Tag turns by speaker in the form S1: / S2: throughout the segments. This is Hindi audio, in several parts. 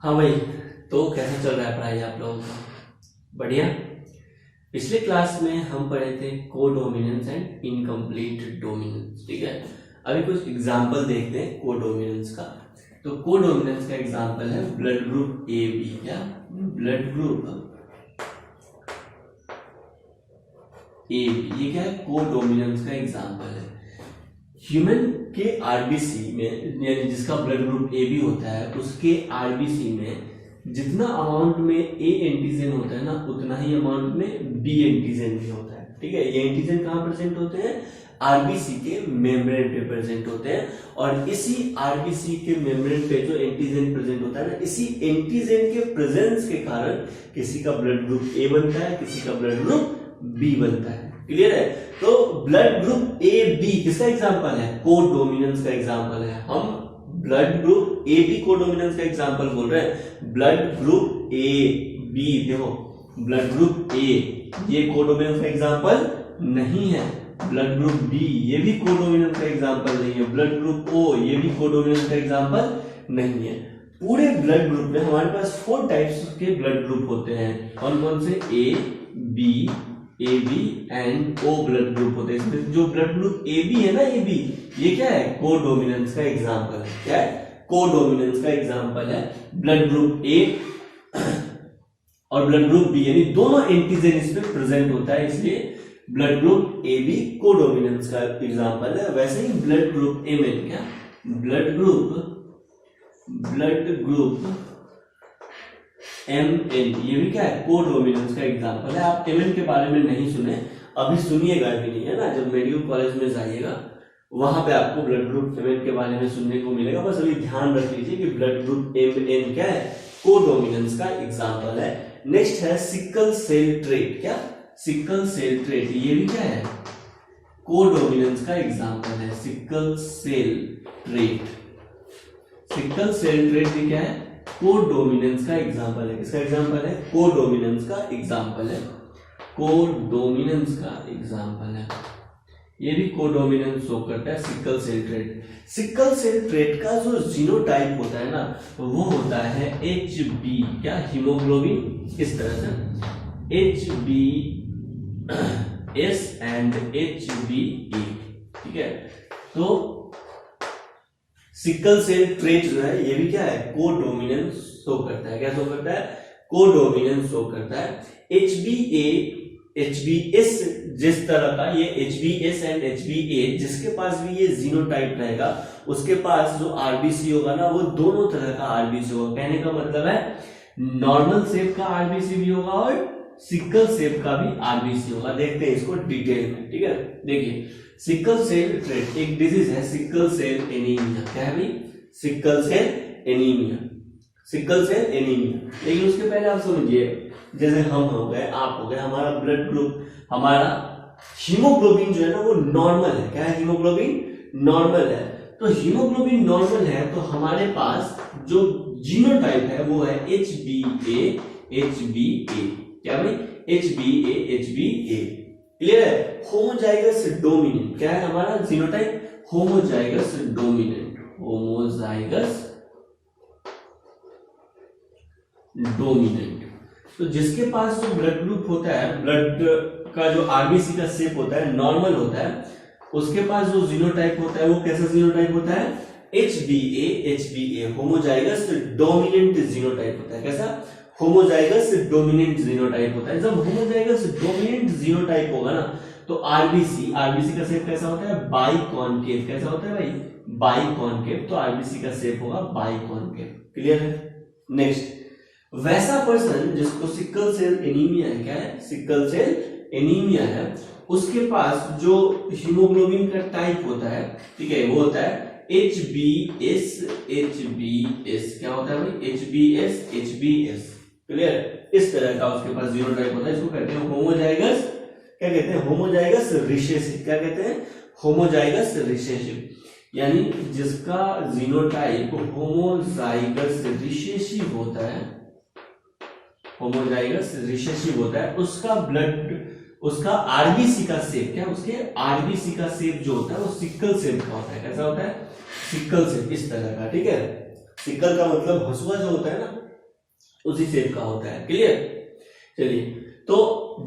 S1: हाँ भाई, तो कैसा चल रहा है पढ़ाई आप लोगों का? बढ़िया। पिछले क्लास में हम पढ़े थे कोडोमिनेंस एंड इनकम्प्लीट डोमिनेंस, ठीक है। अभी कुछ एग्जांपल देखते हैं कोडोमिनेंस का। तो कोडोमिनेंस का एग्जांपल है ब्लड ग्रुप ए बी। क्या? ब्लड ग्रुप ए बी, ये क्या है? कोडोमिनेंस का एग्जांपल है। ह्यूमन के आरबीसी में, यानी जिसका ब्लड ग्रुप ए बी होता है, उसके आरबीसी में जितना अमाउंट में ए एंटीजन होता है ना, उतना ही अमाउंट में बी एंटीजन भी होता है, ठीक है। ये एंटीजन कहाँ प्रेजेंट होते हैं? आरबीसी के मेम्ब्रेन पे प्रेजेंट होते हैं। और इसी आरबीसी के मेम्ब्रेन पे जो एंटीजन प्रेजेंट होता है ना, इसी एंटीजन के प्रेजेंस के कारण किसी का ब्लड ग्रुप ए बनता है, किसी का ब्लड ग्रुप बी बनता है। क्लियर है? तो ब्लड ग्रुप ए बी किसका एग्जांपल है? कोडोमिनेंस का एग्जांपल है। हम blood group A B codominance का एग्जांपल बोल रहे हैं। ब्लड ग्रुप ए बी, देखो ब्लड ग्रुप ए ये कोडोमिनेंस का एग्जांपल नहीं है। ब्लड ग्रुप बी ये भी कोडोमिनेंस का एग्जांपल नहीं है। ब्लड ग्रुप ओ ये भी कोडोमिनेंस का एग्जांपल नहीं है। पूरे ब्लड ग्रुप में हमारे पास 4 टाइप्स के ब्लड ग्रुप होते हैं। कौन कौन से? A B and O blood group होते हैं। इसमें जो ब्लड ग्रुप ए बी है ना, ए बी, ये क्या है? कोडोमिनेंस का एग्जांपल है। क्या है? कोडोमिनेंस का एग्जांपल है। ब्लड ग्रुप ए और ब्लड ग्रुप बी, यानी दोनों एंटीजन इसमें प्रेजेंट होता है, इसलिए blood group A B codominance का एग्जांपल है। वैसे ही ब्लड ग्रुप ए में क्या? ब्लड ग्रुप एम एन, ये भी क्या है? कोडोमिनेंस का एग्जांपल है। आप एम एन के बारे में नहीं सुने, अभी सुनिएगा भी नहीं, है ना। जब मेडिकल कॉलेज में जाइएगा वहां पे आपको ब्लड ग्रुप एम एन के बारे में सुनने को मिलेगा। बस अभी ध्यान रख लीजिए कि ब्लड ग्रुप एम एन क्या है? कोडोमिनेंस का एग्जांपल है। नेक्स्ट है सिकल सेल ट्रेट। क्या? सिकल सेल ट्रेट, ये भी क्या है? कोडोमिनेंस का एग्जांपल है। सिकल सेल ट्रेट भी क्या है? कोडोमिनेंस का एग्जांपल है। किसका एग्जांपल है? कोडोमिनेंस का एग्जांपल है। कोडोमिनेंस का एग्जांपल है। ये भी कोडोमिनेंस शो करता है। Sickle cell trait, sickle cell trait का जो जीनोटाइप होता है ना, वो होता है HB। क्या? हीमोग्लोबिन, इस तरह से HbS एंड HbA, ठीक है। तो सिकल सेल ट्रेट जो है, ये भी क्या है? कोडोमिनेंस शो करता है। क्या शो करता है? कोडोमिनेंस शो करता है। HbS जिस तरह का, ये HbS एंड HbA, जिसके पास भी ये जीनोटाइप रहेगा, उसके पास जो आरबीसी होगा ना, वो दोनों तरह का आरबीसी होगा। कहने का मतलब है नॉर्मल शेप का आरबीसी भी होगा और सिकल शेप का भी आरबीसी होगा। देखते हैं इसको डिटेल में, ठीक है। देखिए, सिकल सेल ट्रेट एक डिजीज है, सिकल सेल एनीमिया। क्या है भाई? Sickle cell anaemia, sickle cell anaemia. लेकिन उसके पहले आप समझिए, जैसे हम हो गए, आप हो गए, हमारा ब्लड ग्रुप, हमारा हीमोग्लोबिन जो है ना, वो नॉर्मल है। क्या है? हीमोग्लोबिन नॉर्मल है। तो हीमोग्लोबिन नॉर्मल है, तो हमारे पास जो जीनोटाइप है वो है HbA। क्या भाई? HbA। क्लियर है? Homozygous dominant. क्या है हमारा जीनोटाइप? Homozygous dominant. तो जिसके पास जो ब्लड ग्रुप होता है, ब्लड का जो आरबीसी का शेप होता है, नॉर्मल होता है, उसके पास जो जीनोटाइप होता है वो कैसा जीनोटाइप होता है? HbA, होमोजाइगस डोमिनेंट जीनोटाइप होता है। कैसा? होमोजाइगस डोमिनेंट जीनोटाइप होता है। जब होमोजाइगस डोमिनेंट जीनोटाइप होगा ना, तो आरबीसी का शेप कैसा होता है? बाइकॉनकेव। कैसा होता है भाई? बाइकॉनकेव। तो आरबीसी का शेप होगा बाइकॉनकेव। क्लियर है? नेक्स्ट, वैसा पर्सन जिसको सिकल सेल एनीमिया है, क्या है? सिकल सेल एनीमिया है, उसके पास जो हीमोग्लोबिन का टाइप होता है, ठीक है, वो होता है HbS। क्या होता है भाई? HbS। क्लियर? इस तरह का उसके पास जीनोटाइप होता है। इसको कहते हैं होमोजाइगस, क्या कहते हैं? Homozygous recessive. क्या कहते हैं? होमोजाइगस रिसेसिव, यानी जिसका जीनोटाइप होमोजाइगस रिसेसिव होता है, होमोजाइगस रिसेसिव होता है, उसका ब्लड, उसका आरबीसी का शेप, क्या? उसके आरबीसी का शेप जो होता है वो सिकल शेप का होता है। कैसा होता है? सिकल शेप, इस तरह का, ठीक है। सिकल का मतलब हसुआ जो होता है ना, उसी शेप का होता है। क्लियर? चलिए, तो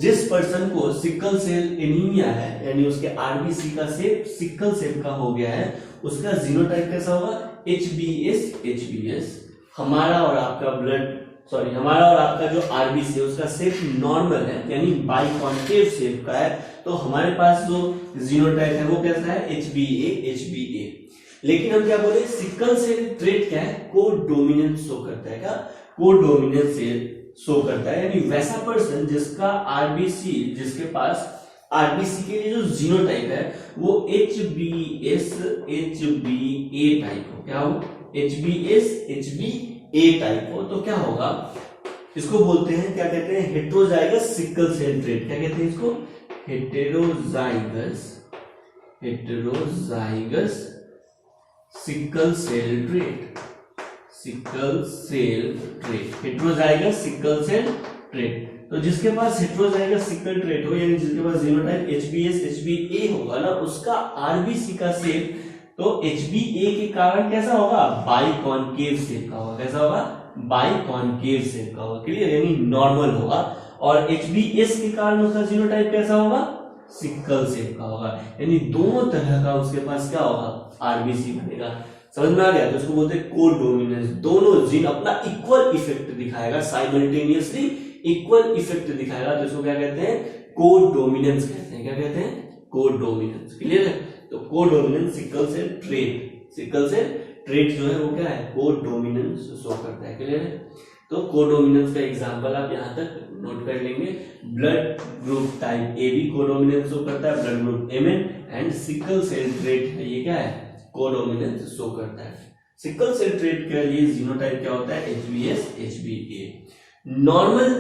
S1: जिस पर्सन को सिकल सेल एनीमिया है, यानी उसके आरबीसी का शेप सिकल शेप का हो गया है, उसका जीनोटाइप कैसा होगा? HbS। हमारा और आपका जो आरबीसी है उसका शेप नॉर्मल है, यानी बाइकॉन्केव शेप का है, तो हमारे पास जो जीनोटाइप है वो कैसा है? HbA। लेकिन हम क्या बोले, सिकल सेल ट्रेट क्या है? कोडोमिनेंस शो करता है। क्या? कोडोमिनेंस शो करता है, यानी वैसा पर्सन जिसका आरबीसी, जिसके पास आरबीसी के लिए जो जीनोटाइप है वो HbS HbA टाइप हो। क्या हो? HbS HbA टाइप हो, तो क्या होगा? इसको बोलते हैं, क्या कहते हैं? Heterozygous sickle cell trait. क्या कहते हैं इसको? Heterozygous sickle cell trait. Heterozygous sickle cell trait. तो जिसके पास हेटेरोजाइगस सिकल ट्रेट हो, यानी जिसके पास जीनोटाइप HbS HbA होगा ना, उसका आरबीसी का शेप तो HbA के कारण कैसा होगा? बाइकॉन्केव शेप का होगा। कैसा होगा? बाइकॉन्केव शेप का होगा। क्लियर? यानी नॉर्मल होगा। और HbS के कारण उसका जीनोटाइप कैसा होगा? सिकल शेप का होगा। यानी दोनों तरह का उसके पास क्या होगा? आरबीसी बनेगा। समझ में आ गया? तो इसको बोलते हैं कोडोमिनेंस। दोनों जीन अपना इक्वल इफेक्ट दिखाएगा, साइमल्टेनियसली इक्वल इफेक्ट दिखाएगा, तो इसको क्या कहते हैं? कोडोमिनेंस कहते हैं। क्या कहते हैं? कोडोमिनेंस। क्लियर है? तो कोडोमिनेंस सिकल सेल ट्रेट जो है वो क्या है? कोडोमिनेंस शो करता है। क्लियर है? तो कोडोमिनेंस का एग्जांपल आप यहां तक नोट कर लेंगे। ब्लड ग्रुप टाइप ए भी कोडोमिनेंस शो करता है, blood group MN, and sickle cell trait है, ये क्या है? कोडोमिनेंस शो करता है। सिकल सेल ट्रेट के लिए जीनोटाइप क्या होता है? HbS HbA। नॉर्मल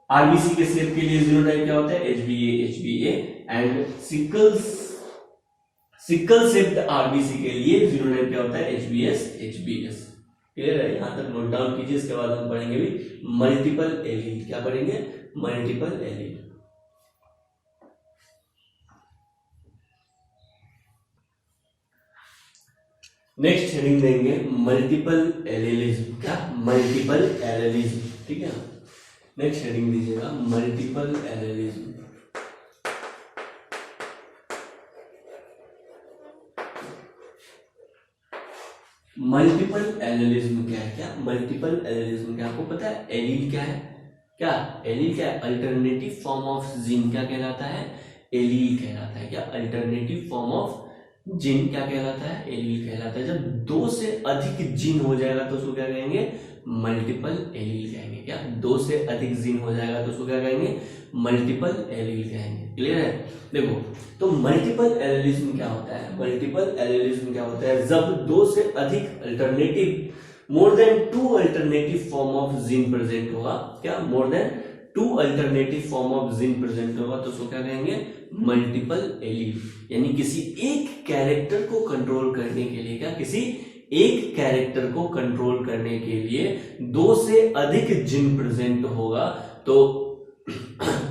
S1: आरबीसी के शेप के लिए जीनोटाइप क्या होता है? HbA HbA। And sickle shaped RBC के लिए जीनोटाइप क्या होता है? HbS HbS। क्लियर है? यहां तक नोट डाउन कीजिए। इसके बाद हम पढ़ेंगे भी मल्टीपल एलील। क्या पढ़ेंगे? Multiple allele. नेक्स्ट हेडिंग देंगे मल्टीपल एलेलिज्म। क्या? Multiple allelism. ठीक है? नेक्स्ट हेडिंग दीजिएगा मल्टीपल एलेलिज्म। मल्टीपल एलेलिज्म क्या है? क्या मल्टीपल एलेलिज्म क्या आपको पता है? एलील क्या है? क्या एलील क्या है? अल्टरनेटिव फॉर्म ऑफ जीन क्या कहलाता है? एलील कहलाता है। क्या? अल्टरनेटिव फॉर्म ऑफ जीन क्या कहलाता है? एलील कहलाता है। जब दो से अधिक जीन हो जाएगा तो उसको क्या कहेंगे? मल्टीपल एलील कहेंगे। क्या? दो से अधिक जीन हो जाएगा तो उसको क्या कहेंगे? मल्टीपल एलील कहेंगे। क्लियर है? देखो, तो मल्टीपल एलेलिज्म क्या होता है? मल्टीपल एलेलिज्म क्या होता है? जब दो से अधिक alternative, more than 2 alternative form of gene present होगा। क्या? मोर than 2 alternative form of gene present होगा तो उसको क्या कहेंगे? Multiple allele. यानी किसी एक कैरेक्टर को कंट्रोल करने के लिए, क्या? किसी एक कैरेक्टर को कंट्रोल करने के लिए दो से अधिक जीन प्रेजेंट होगा, तो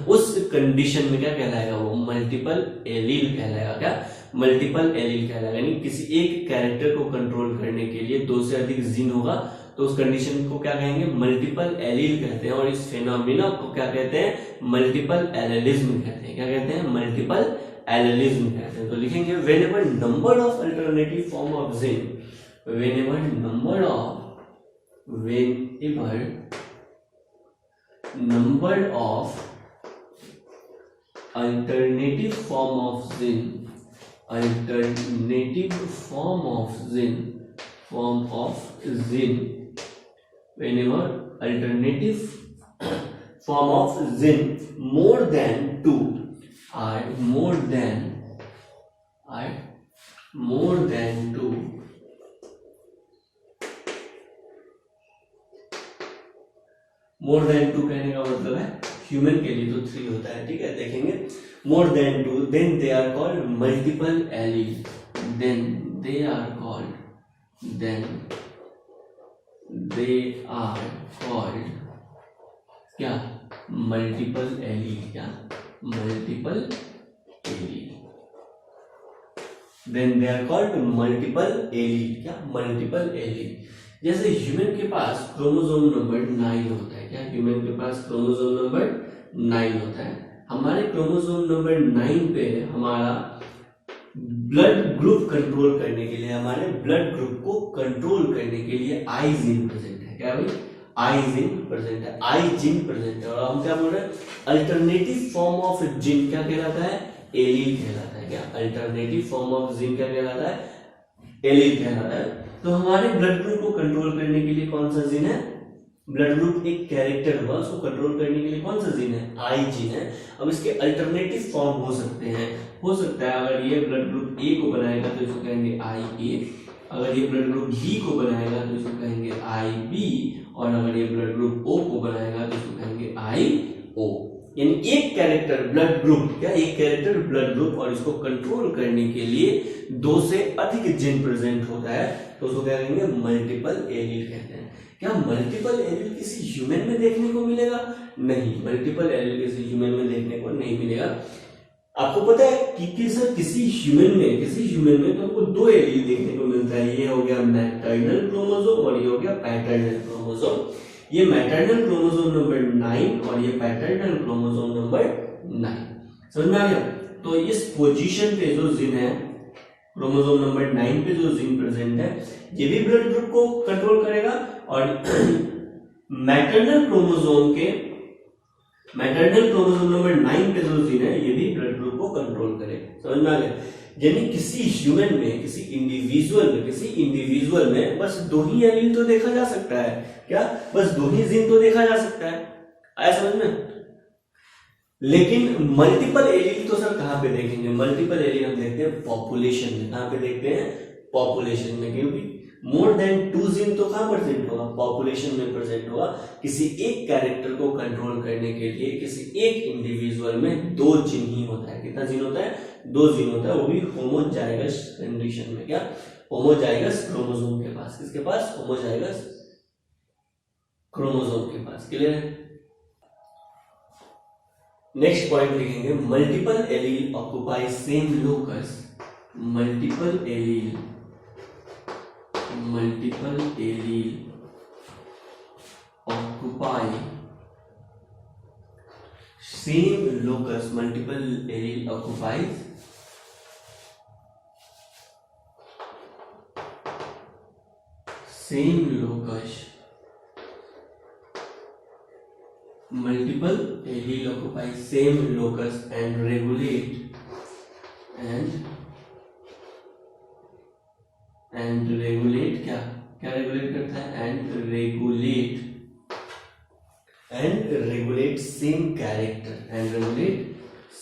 S1: उस कंडीशन में क्या कहलाएगा? वो मल्टीपल एलील कहलाएगा। क्या? मल्टीपल एलील कहलाएगा। यानी किसी एक कैरेक्टर को कंट्रोल करने के लिए दो से अधिक जीन होगा तो उस कंडीशन को क्या कहेंगे? मल्टीपल एलील कहते हैं। और इस फेनोमेना को क्या कहते हैं? मल्टीपल एलेलिज्म कहते हैं। क्या कहते हैं? मल्टीपल एलेलिज्म कहते हैं। तो लिखेंगे whenever number of alternative form of gene, whenever number of alternative form of gene whenever alternative form of gene more than 2 are more than 2, more than 2 कहने का मतलब है ह्यूमन के लिए तो 3 होता है। ठीक है? देखेंगे more than 2, then they are called multiple allele. Then they are called क्या? Multiple allele. क्या? Multiple allele. Then they are called multiple allele. क्या? Multiple allele. जैसे ह्यूमन के पास क्रोमोसोम नंबर 9 होता है, क्या ह्यूमन के पास क्रोमोसोम नंबर 9 होता है। हमारे क्रोमोसोम नंबर 9 पे हमारा ब्लड ग्रुप कंट्रोल करने के लिए, हमारे ब्लड ग्रुप को कंट्रोल करने के लिए आई जीन प्रेजेंट है। क्या भाई? आई जीन प्रेजेंट है, आई जीन प्रेजेंट है। और हम क्या बोल रहे हैं? अल्टरनेटिव फॉर्म ऑफ जीन क्या कहलाता है? एलील कहलाता है। क्या अल्टरनेटिव फॉर्म ऑफ जीन क्या कहलाता है? एलील कहलाता है। तो हमारे ब्लड ग्रुप को कंट्रोल करने के लिए कौन सा जीन है? ब्लड ग्रुप एक कैरेक्टर हुआ, उसको कंट्रोल करने के लिए कौन सा जीन है? आई जीन है। अब इसके अल्टरनेटिव फॉर्म हो सकते हैं, हो सकता है अगर ये ब्लड ग्रुप ए को बनाएगा तो इसको कहेंगे आई ए, अगर ये ब्लड ग्रुप बी को बनाएगा तो इसको कहेंगे आई बी, और अगर ये ब्लड ग्रुप ओ को बनाएगा तो इसको कहेंगे आई ओ। यानी एक कैरेक्टर ब्लड ग्रुप, क्या एक कैरेक्टर ब्लड ग्रुप, और इसको कंट्रोल करने के लिए 2 से अधिक जीन प्रेजेंट होता है तो उसको क्या कहेंगे? मल्टीपल एलील कहते हैं। क्या मल्टीपल एलील किसी ह्यूमन में देखने को मिलेगा? नहीं, मल्टीपल एलील किसी ह्यूमन में देखने को नहीं मिलेगा। आपको पता है कि किसी ह्यूमन में तो आपको 2 एलील देखने को मिलता है। ये हो गया मैटरनल क्रोमोसोम और ये हो गया पैटर्नल क्रोमोसोम। ये मैटरनल क्रोमोसोम नंबर 9 और ये पैटर्नल क्रोमोसोम नंबर 9। समझ में आ गया? तो इस पोजीशन पे जो जीन है, क्रोमोसोम नंबर 9 पे जो जीन प्रेजेंट है, ये भी ब्लड ग्रुप को कंट्रोल करेगा, और मैटरनल क्रोमोसोम नंबर 9 पे जो जीन है, ये भी ब्लड ग्रुप को कंट्रोल करेगा। समझ में आ गया? यानी किसी ह्यूमन में, किसी इंडिविजुअल में बस 2 ही एलील तो देखा जा सकता है। क्या? बस 2 ही जीन तो देखा जा सकता है। आया समझ में? लेकिन मल्टीपल एलील तो सर कहां पे देखेंगे? मल्टीपल एलील हम देखते हैं पॉपुलेशन में। कहां पे देखते हैं? पॉपुलेशन में, क्योंकि मोर देन 2 जीन तो कहां प्रेजेंट होगा? पॉपुलेशन में प्रेजेंट होगा। किसी एक कैरेक्टर को कंट्रोल करने के लिए किसी एक इंडिविजुअल में 2 जीन ही होता है। कितना जीन होता है? 2 जीन होता है, वो भी होमोजाइगस कंडीशन में। क्या? होमोजाइगस क्रोमोसोम के पास। किसके पास? होमोजाइगस क्रोमोसोम के पास। क्लियर है? नेक्स्ट पॉइंट लिखेंगे, multiple allele occupy same locus. Multiple allele occupy same locus. Multiple allele occupy same locus. Multiple allele occupy same locus and regulate क्या रेगुलेट करता है? regulate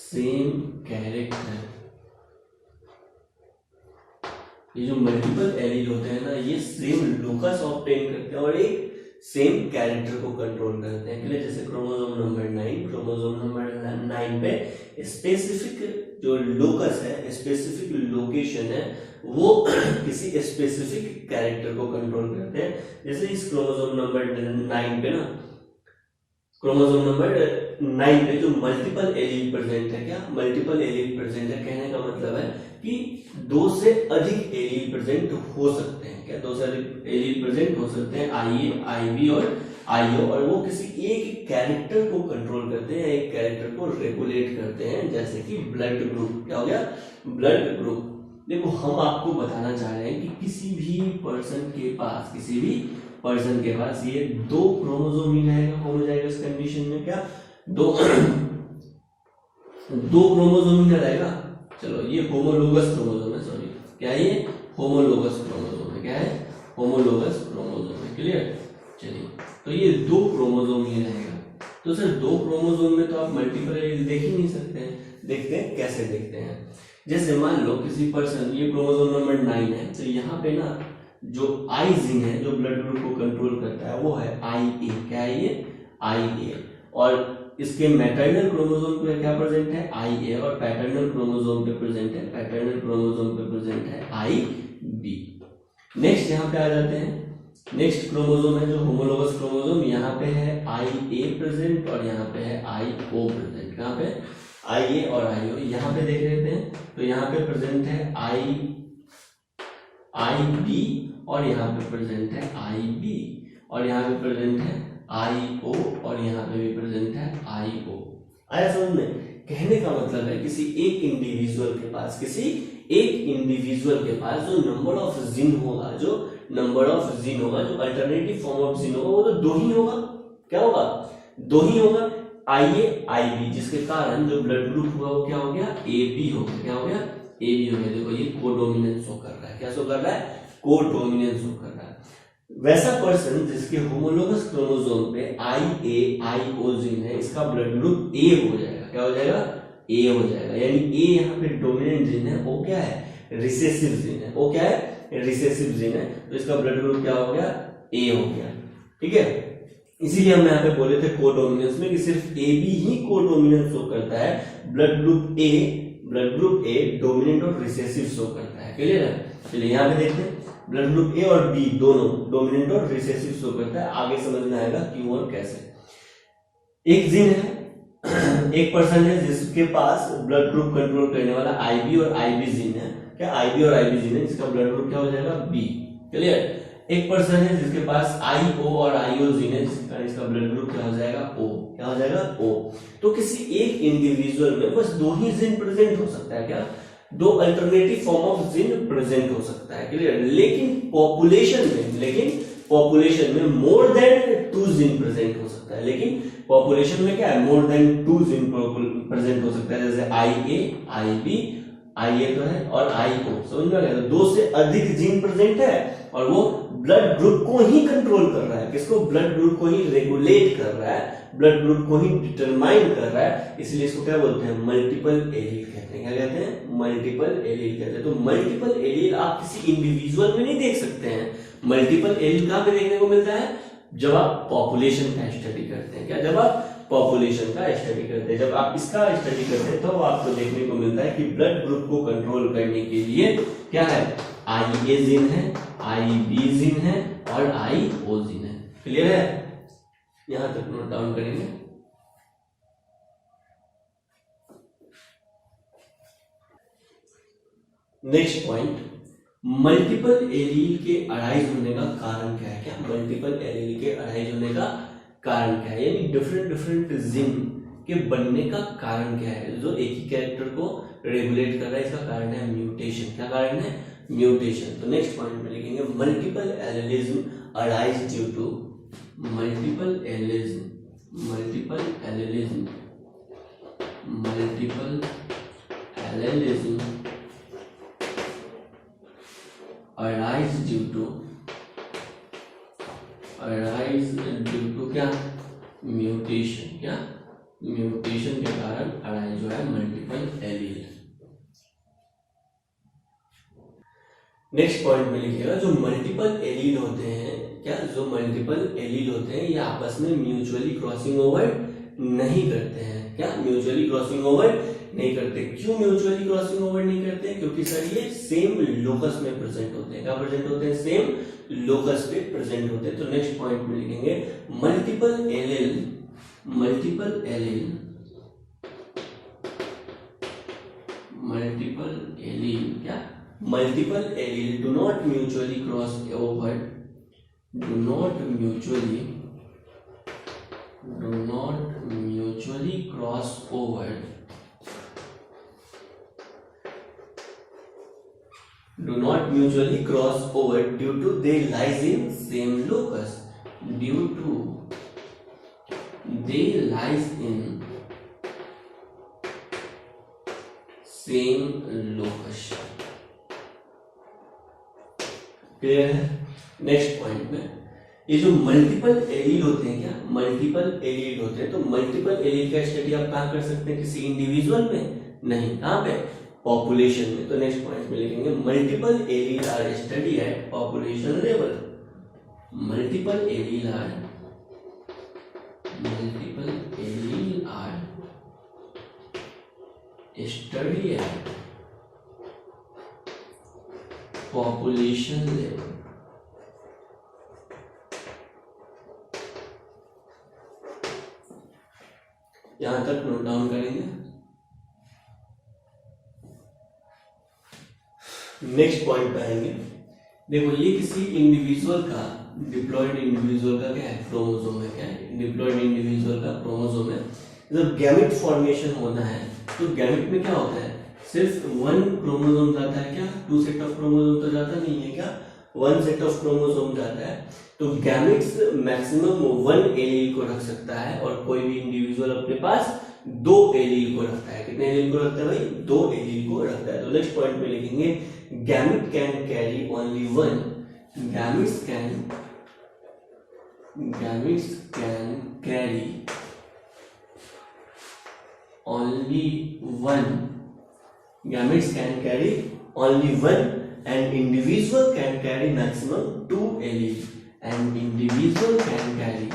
S1: same character। ये जो मल्टीपल एलील होते हैं ना, ये सेम लोकस ऑब्टेन करते हैं और एक सेम कैरेक्टर को कंट्रोल करते हैं। क्लियर? जैसे क्रोमोसोम नंबर 9 पे स्पेसिफिक जो लोकस है, स्पेसिफिक लोकेशन है, वो किसी स्पेसिफिक कैरेक्टर को कंट्रोल करते हैं। जैसे इस क्रोमोसोम नंबर 9 पे ना, क्रोमोसोम नंबर 9 पे जो मल्टीपल एलील प्रेजेंट है, क्या मल्टीपल एलील प्रेजेंट है, कहने का मतलब है कि 2 से अधिक एलील प्रेजेंट हो सकते हैं। क्या? 2 से अधिक एलील प्रेजेंट हो सकते हैं, आई ए, आई बी और आई ओ, और वो किसी एक कैरेक्टर को कंट्रोल करते हैं, एक कैरेक्टर को रेगुलेट करते हैं, जैसे कि ब्लड ग्रुप। क्या हो गया? Blood group. देखो, हम आपको बताना चाह रहे हैं कि किसी भी पर्सन के पास ये 2 क्रोमोसोम ही रहेगा होमोजाइगस कंडीशन में। क्या? 2 क्रोमोसोम ही रहेगा। चलो, ये होमोलोगस क्रोमोसोम है, सॉरी, क्या है ये? होमोलोगस क्रोमोसोम है। क्या है? होमोलोगस क्रोमोसोम है। क्लियर? चलिए, तो ये 2 क्रोमोसोम ही रहेगा। तो सर 2 क्रोमोसोम में तो आप मल्टीपल एलील देख ही नहीं सकते हैं। देखते हैं, कैसे देखते हैं? जैसे मान लो किसी पर्सन, ये क्रोमोसोम नंबर 9 है, तो यहाँ पे ना जो आई जीन है, जो ब्लड ग्रुप को कंट्रोल करता है, वो है आई ए। क्या है ये? आई ए। और इसके मैटरनल क्रोमोसोम पे क्या प्रेजेंट है? आई ए। और पैटर्नल क्रोमोसोम पे प्रेजेंट है आई बी। नेक्स्ट यहाँ पे आ जाते हैं, नेक्स्ट क्रोमोसोम है जो होमोलोगस क्रोमोसोम, यहाँ पे है आई ए प्रेजेंट और यहाँ पे है आई ओ प्रेजेंट। कहाँ पे? आई ए और आई ओ। यहाँ पे देख लेते हैं, तो यहाँ पे प्रेजेंट है आई बी और यहाँ पे प्रेजेंट है IB, और यहाँ पे प्रेजेंट है IO, और यहाँ पे भी प्रेजेंट है IO। आया समझ में? कहने का मतलब है किसी एक इंडिविजुअल के पास जो नंबर ऑफ जिन होगा, जो अल्टरनेटिव फॉर्म ऑफ जिन होगा, वो तो दो ही होगा। क्या होगा? दो ही होगा, IB, जिसके कारण जो ब्लड ग्रुप होगा वो क्या हो गया? AB हो गया। क्या हो गया? AB हो गया। देखो ये कोडोमिनेंस शो कर रहा है। क्या शो कर रहा है? कोडोमिनेंस शो कर रहा है। वैसा पर्सन जिसके होमोलोगस क्रोमोसोम पे IA-IO जीन है, इसका ब्लड ग्रुप A हो जाएगा। क्या हो जाएगा? A हो जाएगा। यानी A यहाँ पे डोमिनेंट जीन है, वो क्या है? रिसेसिव जीन है। वो क्या है? रिसेसिव जीन है। तो इसका ब्लड ग्रुप क्या हो गया? A हो गया। ठीक है, इसीलिए हम यहाँ पे बोले थे कोडोमिनेंस में कि सिर्फ AB ही कोडोमिनेंस शो करता है। ब्लड ग्रुप A डोमिनेंट और रिसेसिव शो करता है। क्लियर है? चलिए यहाँ पे देखते हैं, ब्लड ग्रुप A और B दोनों डोमिनेंट और रिसेसिव शो करता है। आगे समझ में आएगा क्यों और कैसे। एक जीन है, एक पर्सन है जिसके पास ब्लड ग्रुप कंट्रोल करने वाला IB और IB जीन है। क्या? IB और IB जीन है, जिसका ब्लड ग्रुप क्या हो जाएगा? B। क्लियर? एक पर्सन है जिसके पास IO और IO जीन है, जिसका ब्लड ग्रुप क्या हो जाएगा? O। क्या हो जाएगा? O। तो किसी एक इंडिविजुअल में बस दो ही जीन प्रेजेंट हो सकता है। क्या? दो alternative form of gene present हो सकता है। क्लियर? लेकिन पॉपुलेशन में मोर देन 2 जीन प्रेजेंट हो सकता है। लेकिन पॉपुलेशन में क्या है? मोर देन 2 जीन प्रेजेंट हो सकता है। जैसे IA, IB, IA तो है, और IO। समझ में आ गया? तो 2 से अधिक जीन प्रेजेंट है और वो ब्लड ग्रुप को ही कंट्रोल कर रहा है। किसको? ब्लड ग्रुप को ही रेगुलेट कर रहा है, ब्लड ग्रुप को ही डिटरमाइन कर रहा है। इसलिए इसको क्या बोलते हैं? मल्टीपल एलील कहते हैं। क्या कहते हैं? मल्टीपल एलील कहते हैं। तो मल्टीपल एलील आप किसी इंडिविजुअल में नहीं देख सकते हैं। मल्टीपल एलील कहां पे देखने को मिलता है? जब आप पॉपुलेशन का स्टडी करते हैं। क्या? जब आप पॉपुलेशन का स्टडी करते हैं, जब आप इसका स्टडी करते हैं, तो आपको देखने को मिलता है कि ब्लड ग्रुप को कंट्रोल करने के लिए क्या है? IA जीन है, IB जीन है और IO जीन है। क्लियर है? यहां तक नोट डाउन करेंगे। नेक्स्ट पॉइंट, मल्टीपल एलील के अराइज होने का कारण क्या है? क्या मल्टीपल एलील के अराइज होने का कारण क्या है? यानी डिफरेंट जीन के बनने का कारण क्या है जो एक ही कैरेक्टर को रेगुलेट कर रहा है? इसका कारण है म्यूटेशन। क्या कारण है? म्यूटेशन। तो नेक्स्ट पॉइंट में लिखेंगे multiple allelism arise due to multiple allelism arise due to क्या? म्यूटेशन। क्या? म्यूटेशन के कारण अराइज हो है मल्टीपल एलील। नेक्स्ट पॉइंट में लिखिएगा जो मल्टीपल एलील होते हैं, क्या? जो मल्टीपल एलील होते हैं ये आपस में म्यूचुअली क्रॉसिंग ओवर नहीं करते हैं। क्या? म्यूचुअली क्रॉसिंग ओवर नहीं करते। क्यों म्यूचुअली क्रॉसिंग ओवर नहीं करते? क्योंकि सर ये सेम लोकस में प्रेजेंट होते हैं। क्या प्रेजेंट होते हैं? सेम लोकस पे प्रेजेंट होते हैं। तो नेक्स्ट पॉइंट में लिखेंगे मल्टीपल एलील क्या? Multiple allele do not mutually cross over due to they lies in same locus. Clear है? नेक्स्ट पॉइंट में ये जो मल्टीपल एलील होते हैं, क्या? मल्टीपल एलील होते हैं। तो मल्टीपल एलील का स्टडी आप कहां कर सकते हैं? किसी इंडिविजुअल में नहीं। कहां पे? पॉपुलेशन में। तो नेक्स्ट पॉइंट में लिखेंगे multiple allele are study at population level. Multiple allele are study at population level. यहां तक नोट डाउन करेंगे। नेक्स्ट पॉइंट पे आएंगे देखो ये किसी इंडिविजुअल का, डिप्लॉयड इंडिविजुअल का क्या है, क्रोमोसोम है। क्या है? डिप्लॉयड इंडिविजुअल का क्रोमोसोम है। जब गैमेट फॉर्मेशन होना है तो गैमेट में क्या होता है, सिर्फ वन क्रोमोसोम जाता है क्या, टू सेट ऑफ क्रोमोसोम तो जाता नहीं है क्या, वन सेट ऑफ क्रोमोसोम जाता है। तो गैमेट्स मैक्सिमम वन एलील को रख सकता है और कोई भी इंडिविजुअल अपने पास दो एलील को रखता है। कितने एलील को रखता है भाई, दो एलील को रखता है। तो नेक्स्ट पॉइंट में लिखेंगे gamete can carry only one, gametes can carry only one, gametes can carry only one, and individual can carry maximum two allele, and individual can carry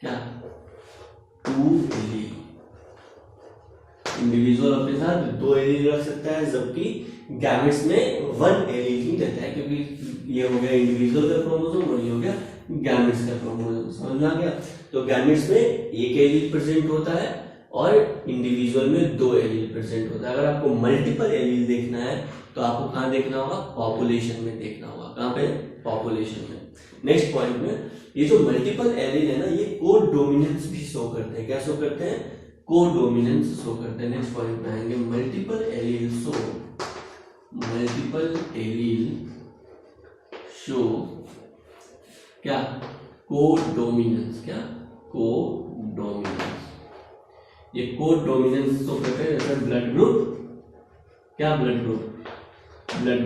S1: क्या, टू एलील। इंडिविजुअल अपने साथ दो एलील रख सकता है, जबकि गैमेट्स में वन एलील ही रहता है, क्योंकि ये हो गया इंडिविजुअल का क्रोमोसोम और ये हो गया गैमेट्स का क्रोमोसोम। समझ में आ गया? तो गैमेट्स में एक एलील प्रेजेंट होता है और इंडिविजुअल में दो एलील प्रेजेंट होता है। अगर आपको मल्टीपल एलील देखना है तो आपको कहाँ देखना होगा, पॉपुलेशन में देखना होगा। कहाँ पे, पॉपुलेशन में। नेक्स्ट पॉइंट में, ये जो मल्टीपल एलील है ना, ये को डोमिनेंस भी शो करते हैं। क्या शो करते हैं, को डोमिनेंस शो करते हैं। नेक्स्ट पॉइंट में आएंगे मल्टीपल एलील शो क्या, को डोमिनेंस। क्या, को डोमिनेंस। ये को डोमिनेंस शो करते हैं। जैसे ब्लड ग्रुप, क्या ब्लड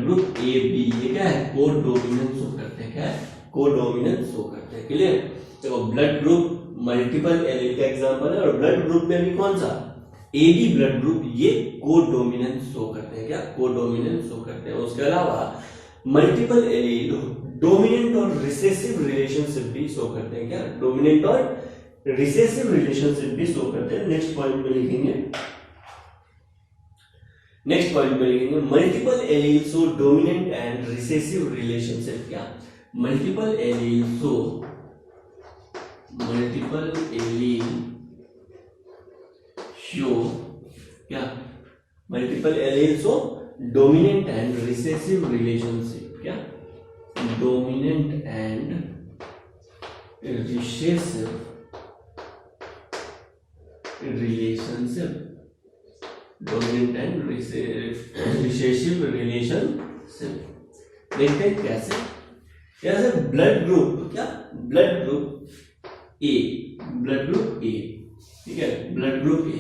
S1: ग्रुप ए बी, ये क्या है, को डोमिनेंस शो करते हैं। क्या है, को डोमिनेंस शो करते हैं। क्लियर? देखो ब्लड ग्रुप मल्टीपल एलील का एग्जांपल है, और ब्लड ग्रुप में भी कौन सा, ए बी ब्लड ग्रुप, ये को डोमिनेंस शो करते हैं। क्या, को डोमिनेंस शो करते हैं। उसके अलावा मल्टीपल एलील डोमिनेंट और रिसेसिव रिलेशनशिप भी शो करते हैं। क्या, डोमिनेंट और रिसेसिव रिलेशनशिप भी शो करते हैं। नेक्स्ट पॉइंट में लिखेंगे multiple allele show dominant and recessive relationship. क्या, मल्टीपल एलील शो क्या, multiple allele show dominant and recessive relationship. क्या, dominant and recessive relationship, dominant and recessive relationship. देखते हैं कैसे। जैसे ब्लड ग्रुप, क्या, ब्लड ग्रुप ए, ठीक है, ब्लड ग्रुप ए।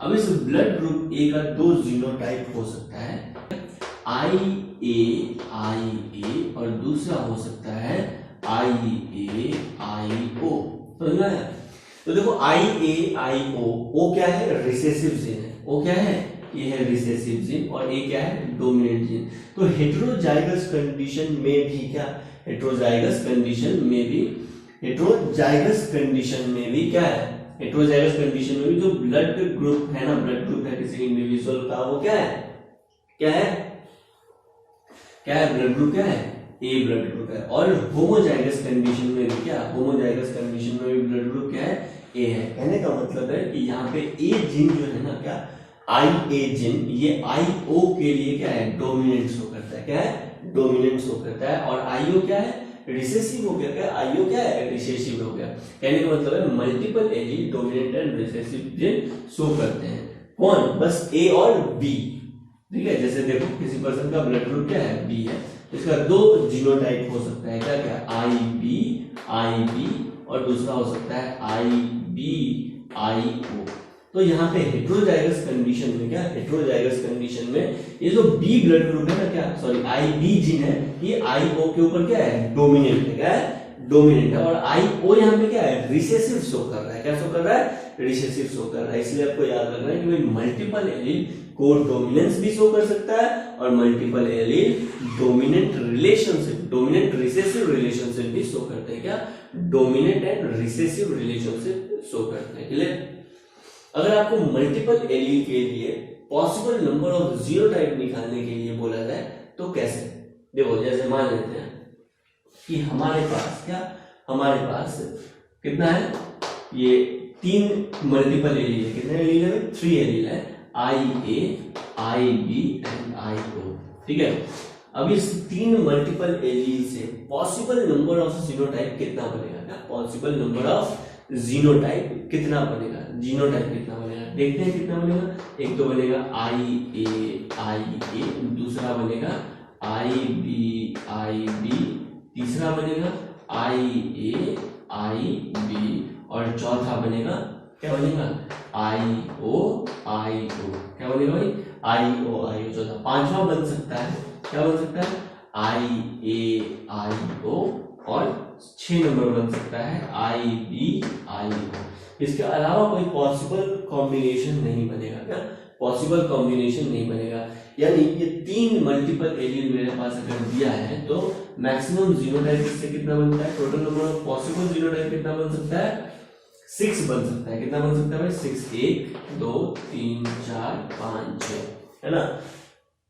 S1: अब इस ब्लड ग्रुप ए का दो जीनोटाइप हो सकता है, IA और दूसरा हो सकता है IAIO। समझ में? तो देखो IAIO, ओ क्या है, रिसेसिव जीन है। ओ क्या है, ये है रिसेसिव जीन, और ए क्या है, डोमिनेंट जीन। तो हेटेरोजाइगस कंडीशन में भी क्या, हेटेरोजाइगस कंडीशन में भी क्या है, हेटेरोजाइगस कंडीशन में भी जो ब्लड ग्रुप है ना, ब्लड ग्रुप है किसी इंडिविजुअल का, वो क्या है, ब्लड ग्रुप क्या है, ए ब्लड ग्रुप है। और होमोजाइगस कंडीशन में भी क्या, होमोजाइगस कंडीशन में भी ब्लड ग्रुप क्या है, ए है। कहने का मतलब है कि यहाँ पे ए जीन जो है ना, क्या, IA जीन, ये IO के लिए क्या है, डोमिनेंट शो करता है। क्या है, डोमिनेंट शो करता है। और IO क्या है, रिसेसिव हो गया। क्या, IO क्या है, रिसेसिव हो गया। कहने का मतलब है multiple allele dominant and recessive gene show करते हैं। कौन, बस A और B। ठीक है, जैसे देखो किसी पर्सन का ब्लड ग्रुप क्या है, B है, इसका दो जीनोटाइप हो सकता है। क्या क्या, IB और दूसरा हो सकता है IBIO। तो यहाँ पे हेटेरोजाइगस कंडीशन में, क्या, हेटेरोजाइगस कंडीशन में ये जो B ब्लड ग्रुप है ना, क्या, सॉरी IB जीन है, ये IO के ऊपर क्या है, डोमिनेंट है। क्या है, डोमिनेंट है। और IO यहाँ पे क्या है, रिसेसिव शो कर रहा है। क्या शो कर रहा है, रिसेसिव शो कर रहा है। इसलिए आपको याद रखना है कि भाई मल्टीपल एलील को डोमिनेंस भी शो कर सकता है, और multiple allele dominant relationship, dominant recessive relationship भी शो करते हैं। क्या, dominant and recessive relationship show करते हैं। क्लियर? अगर आपको मल्टीपल एलील के लिए पॉसिबल नंबर ऑफ जीनोटाइप निकालने के लिए बोला जाए तो कैसे, देखो जैसे मान लेते हैं कि हमारे पास क्या, हमारे पास कितना है, ये तीन मल्टीपल एलील है। कितने एलील है? 3 एलील है, IA, IB एंड IO। ठीक है, अब इस तीन मल्टीपल एलील से पॉसिबल नंबर ऑफ जीनोटाइप कितना बनेगा? क्या पॉसिबल नंबर ऑफ जीनोटाइप कितना बनेगा? जीनोटाइप कितना बनेगा देखते हैं कितना बनेगा। एक तो बनेगा IA, दूसरा बनेगा IB, तीसरा बनेगा IB, और चौथा बनेगा क्या बनेगा? IO। क्या बनेगा भाई? IO। चौथा, पांचवा बन सकता है, क्या बन सकता है? IO, और 6 नंबर बन सकता है IBO। इसके अलावा कोई पॉसिबल कॉम्बिनेशन नहीं बनेगा। क्या पॉसिबल कॉम्बिनेशन नहीं बनेगा? यानी ये तीन मल्टीपल एलील मेरे पास अगर दिया है तो मैक्सिमम जीनोटाइप इससे कितना बनता है? Total number of possible genotype कितना बन सकता है? 6 बन सकता है। कितना बन सकता है भाई? 6। 1 2 3 4 5 6, है ना।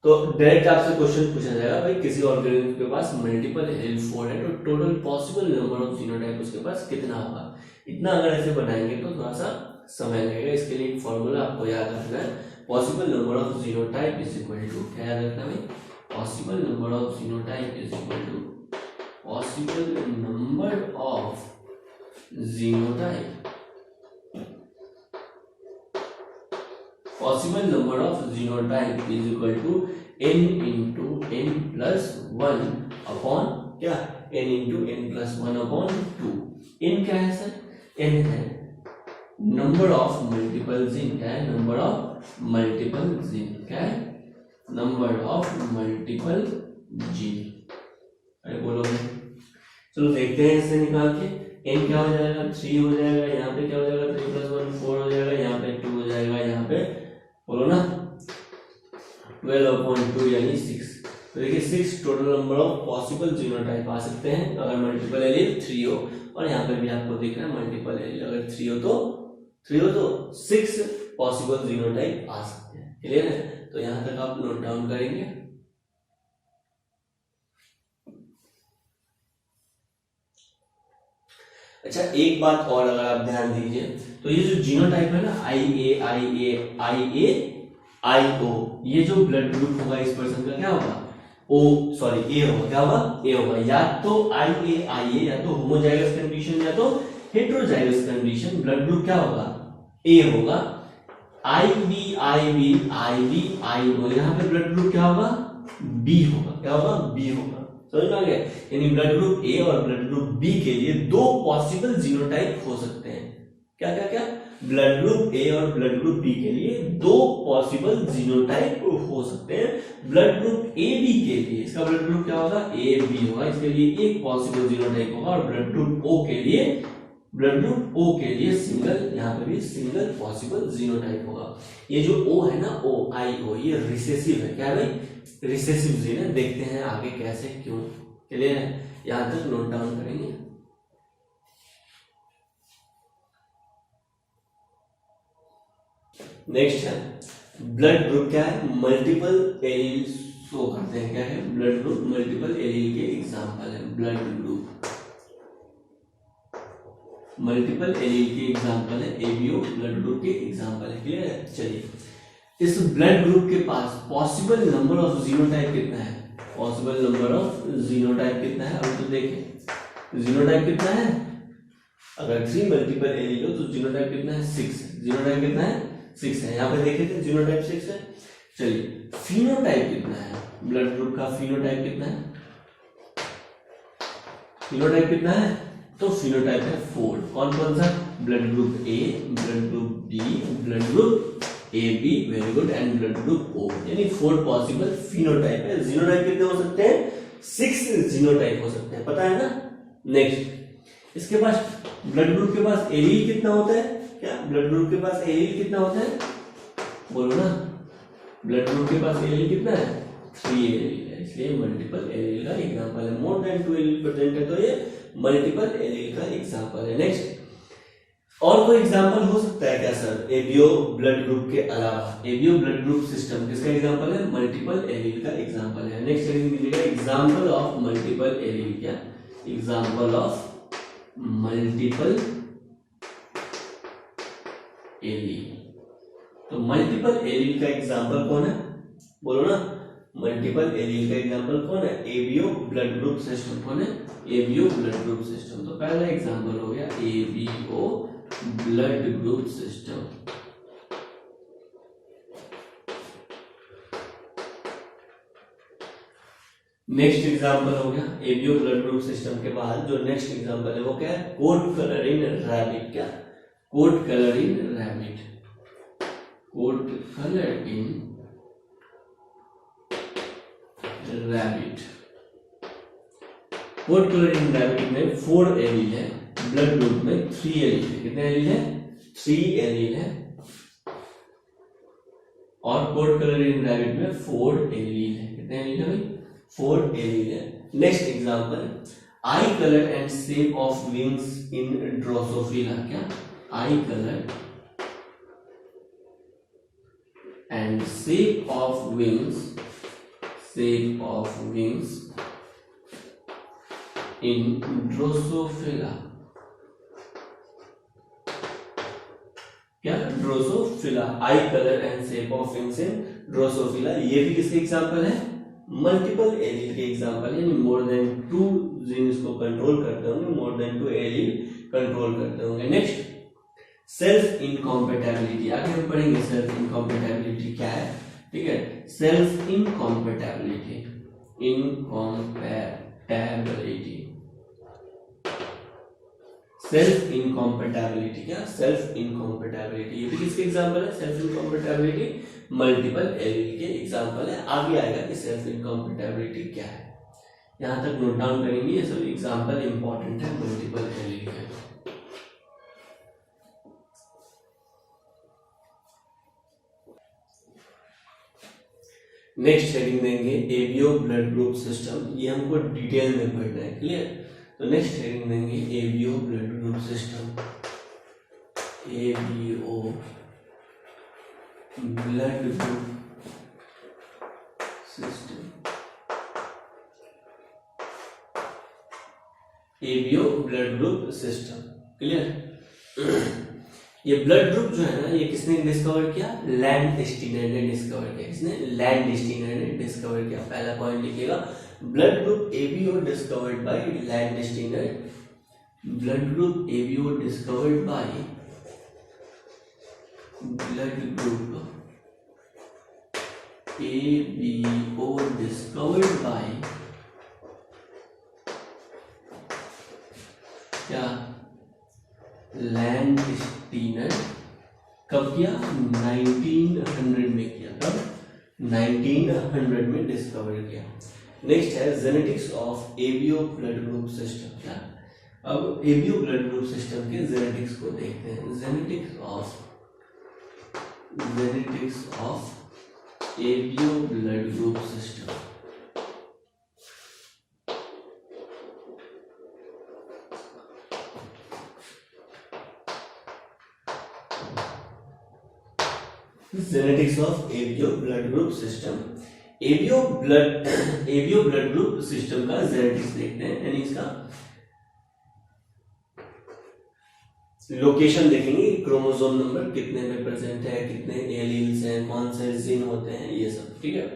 S1: तो डायरेक्ट आपसे क्वेश्चन पूछा जाएगा भाई किसी ऑर्गेनिज्म के पास मल्टीपल एलील 4 है तो total possible number of genotype उसके पास कितना होगा? इतना अगर ऐसे बनाएंगे तो थोड़ा सा समय लगेगा। इसके लिए एक फॉर्मूला आपको याद रखना है, possible number of genotype is equal to, क्या याद रखना है भाई? Possible number of genotype is equal to possible number of genotype, possible number of genotype is equal to n into n plus 1 upon क्या? n into n plus 1 upon 2। n क्या है सर? n है नंबर ऑफ मल्टीपल जीन। क्या है? Number of multiple gene. क्या है? Number of multiple gene. अरे बोलो भाई, चलो देखते हैं इसे निकाल के। n क्या हो जाएगा? 3 हो जाएगा। यहाँ पे क्या हो जाएगा? 3 प्लस 1 4 हो जाएगा। यहाँ पे 2 हो जाएगा। यहाँ पे बोलो ना 12/2 यानी 6। तो देखिए 6 total number of possible genotype आ सकते हैं अगर मल्टीपल एलील 3 हो। और यहाँ पे भी आपको दिख रहा है मल्टीपल एलील अगर 3 हो तो 6 पॉसिबल जीनोटाइप आ सकते हैं। क्लियर है? तो यहाँ तक आप नोट डाउन करेंगे। अच्छा, एक बात और अगर आप ध्यान दीजिए तो ये जो जीनोटाइप है ना IO, ये जो ब्लड ग्रुप होगा इस पर्सन का क्या होगा? ए होगा। क्या होगा? ए होगा। या तो IA, या तो होमोजाइगस कंडीशन या तो हेटेरोजाइगस कंडीशन। ब्लड ग्रुप क्या होगा? ए होगा। IB, IO, यहाँ पे ब्लड ग्रुप क्या होगा? बी होगा। क्या होगा? बी होगा। समझ में आ गया? यानी ब्लड ग्रुप ए और ब्लड ग्रुप बी के लिए 2 पॉसिबल जीनोटाइप हो सकते हैं। क्या क्या क्या? ब्लड ग्रुप ए और ब्लड ग्रुप बी के लिए 2 पॉसिबल जीनोटाइप हो सकते हैं। ब्लड ग्रुप ए बी के लिए इसका ब्लड ग्रुप क्या होगा? ए बी होगा। इसके लिए एक पॉसिबल जीनोटाइप होगा। और ब्लड ग्रुप ओ के लिए सिंगल, यहाँ पे भी सिंगल पॉसिबल जीनोटाइप होगा। ये जो ओ है ना, IO, ये रिसेसिव है। क्या भाई? रिसेसिव जीन है। देखते हैं आगे कैसे, क्यों। क्लियर है? यहां तक नोट डाउन करेंगे। नेक्स्ट है ब्लड ग्रुप। क्या है? मल्टीपल एलील शो करते हैं। क्या है? ब्लड ग्रुप मल्टीपल एलील के एग्जांपल है। ब्लड ग्रुप मल्टीपल एलील के एग्जांपल है। ABO ब्लड ग्रुप के एग्जांपल है। क्लियर है? चलिए, इस ब्लड ग्रुप के पास पॉसिबल नंबर ऑफ जीनोटाइप कितना है? पॉसिबल नंबर ऑफ जीनोटाइप कितना है? अब तो देखें जीनोटाइप कितना है। अगर 3 मल्टीपल एलील हो तो जीनोटाइप कितना है? 6। जीनोटाइप कितना है? 6 है। यहाँ पे देखे थे जीनोटाइप 6 है। चलिए, फिनोटाइप कितना है? ब्लड ग्रुप का फिनोटाइप कितना है? फिनोटाइप कितना है? तो फिनोटाइप है 4। कौन कौन सा? Blood group A, blood group B, blood group AB, very good, and blood group O। यानी 4 पॉसिबल फिनोटाइप है। जीनोटाइप कितने हो सकते हैं? 6 जीनोटाइप हो सकते हैं। पता है ना? नेक्स्ट, इसके पास ब्लड ग्रुप के पास एलील कितना होता है? क्या ब्लड ग्रुप के पास एलील कितना होता है? बोलो ना, ब्लड ग्रुप के पास एलील कितना है? 3 एलील है। इसलिए मल्टीपल एलील का एग्जांपल है। मोर देन 2 एलील प्रेजेंट है तो ये मल्टीपल एलील का एग्जांपल है। नेक्स्ट, और कोई एग्जांपल हो सकता है क्या सर ABO ब्लड ग्रुप के अलावा? ABO ब्लड ग्रुप सिस्टम किसका एग्जांपल है? मल्टीपल एलील का एग्जांपल है। नेक्स्ट हेडिंग दीजिएगा एग्जांपल ऑफ मल्टीपल एलील। क्या? Example of multiple allele. तो मल्टीपल एलील का एग्जांपल कौन है, बोलो ना, मल्टीपल एलील का एग्जांपल कौन है, एबीओ ब्लड ग्रुप सिस्टम। कौन है, एबीओ ब्लड ग्रुप सिस्टम। तो पहला एग्जांपल हो गया ABO blood group system. Next example हो गया एबीओ ब्लड ग्रुप सिस्टम के बाद जो नेक्स्ट एग्जांपल है वो क्या है, कोड कलर इन रैबिट। क्या, कोड कलर इन रैबिट, कोड कलर इन रैबिट। कोड कलर इन रैबिट में 4 एलील है, ब्लड ग्रुप में 3 एलील है। कितने एलील है, 3 एलील है। और कोड कलर इन रैबिट में 4 एलील है। कितने एलील है भाई, 4 एलील है। Next example, eye colour and shape of wings in Drosophila. क्या, eye colour and shape of wings, shape of wings in Drosophila। क्या, Drosophila, eye colour and shape of wings in Drosophila. ये भी किसके एग्जांपल है, मल्टीपल एलील के एग्जांपल है, यानी मोर देन 2 जीन्स को कंट्रोल करते होंगे, मोर देन 2 एलील कंट्रोल करते होंगे। Next, self incompatibility. आगे हम पढ़ेंगे सेल्फ इनकॉम्पेटेबिलिटी क्या है, ठीक है। Self incompatibility, incompatibility, self incompatibility. क्या, सेल्फ इनकॉम्पेटेबिलिटी। ये भी किसके एग्जांपल है, सेल्फ इनकॉम्पेटेबिलिटी मल्टीपल एलील के एग्जांपल है। आगे आएगा कि सेल्फ इनकॉम्पेटेबिलिटी क्या है, यहां तक नोट डाउन करेंगे, ये सब एग्जांपल इंपॉर्टेंट है मल्टीपल एलील के। नेक्स्ट हेडिंग देंगे एबीओ ब्लड ग्रुप सिस्टम। ये हमको डिटेल में पढ़ना है, क्लियर। तो नेक्स्ट हेडिंग देंगे ABO blood group system, ABO blood group system, ABO blood group system, clear. ये ब्लड ग्रुप जो है ना, ये किसने डिस्कवर किया, लैंडस्टीनर ने डिस्कवर किया। किसने, लैंडस्टीनर ने डिस्कवर किया। पहला पॉइंट लिखिएगा, blood group ABO discovered by Landsteiner. Blood group ABO discovered by, blood group ABO discovered by क्या, लैंडस्टीनर। कब किया, 1900 में किया। कब, 1900 में डिस्कवर किया। नेक्स्ट है genetics of ABO blood group system. क्या, अब एबीओ ब्लड ग्रुप सिस्टम के जेनेटिक्स को देखते हैं। Genetics of ABO blood group system. Genetics of ABO blood group system. ABO blood group system का जेनेटिक्स देखते हैं, यानी इसका लोकेशन देखेंगे, क्रोमोसोम नंबर कितने में प्रेजेंट है, कितने एलील्स हैं, कौन से जीन होते हैं, ये सब, ठीक है।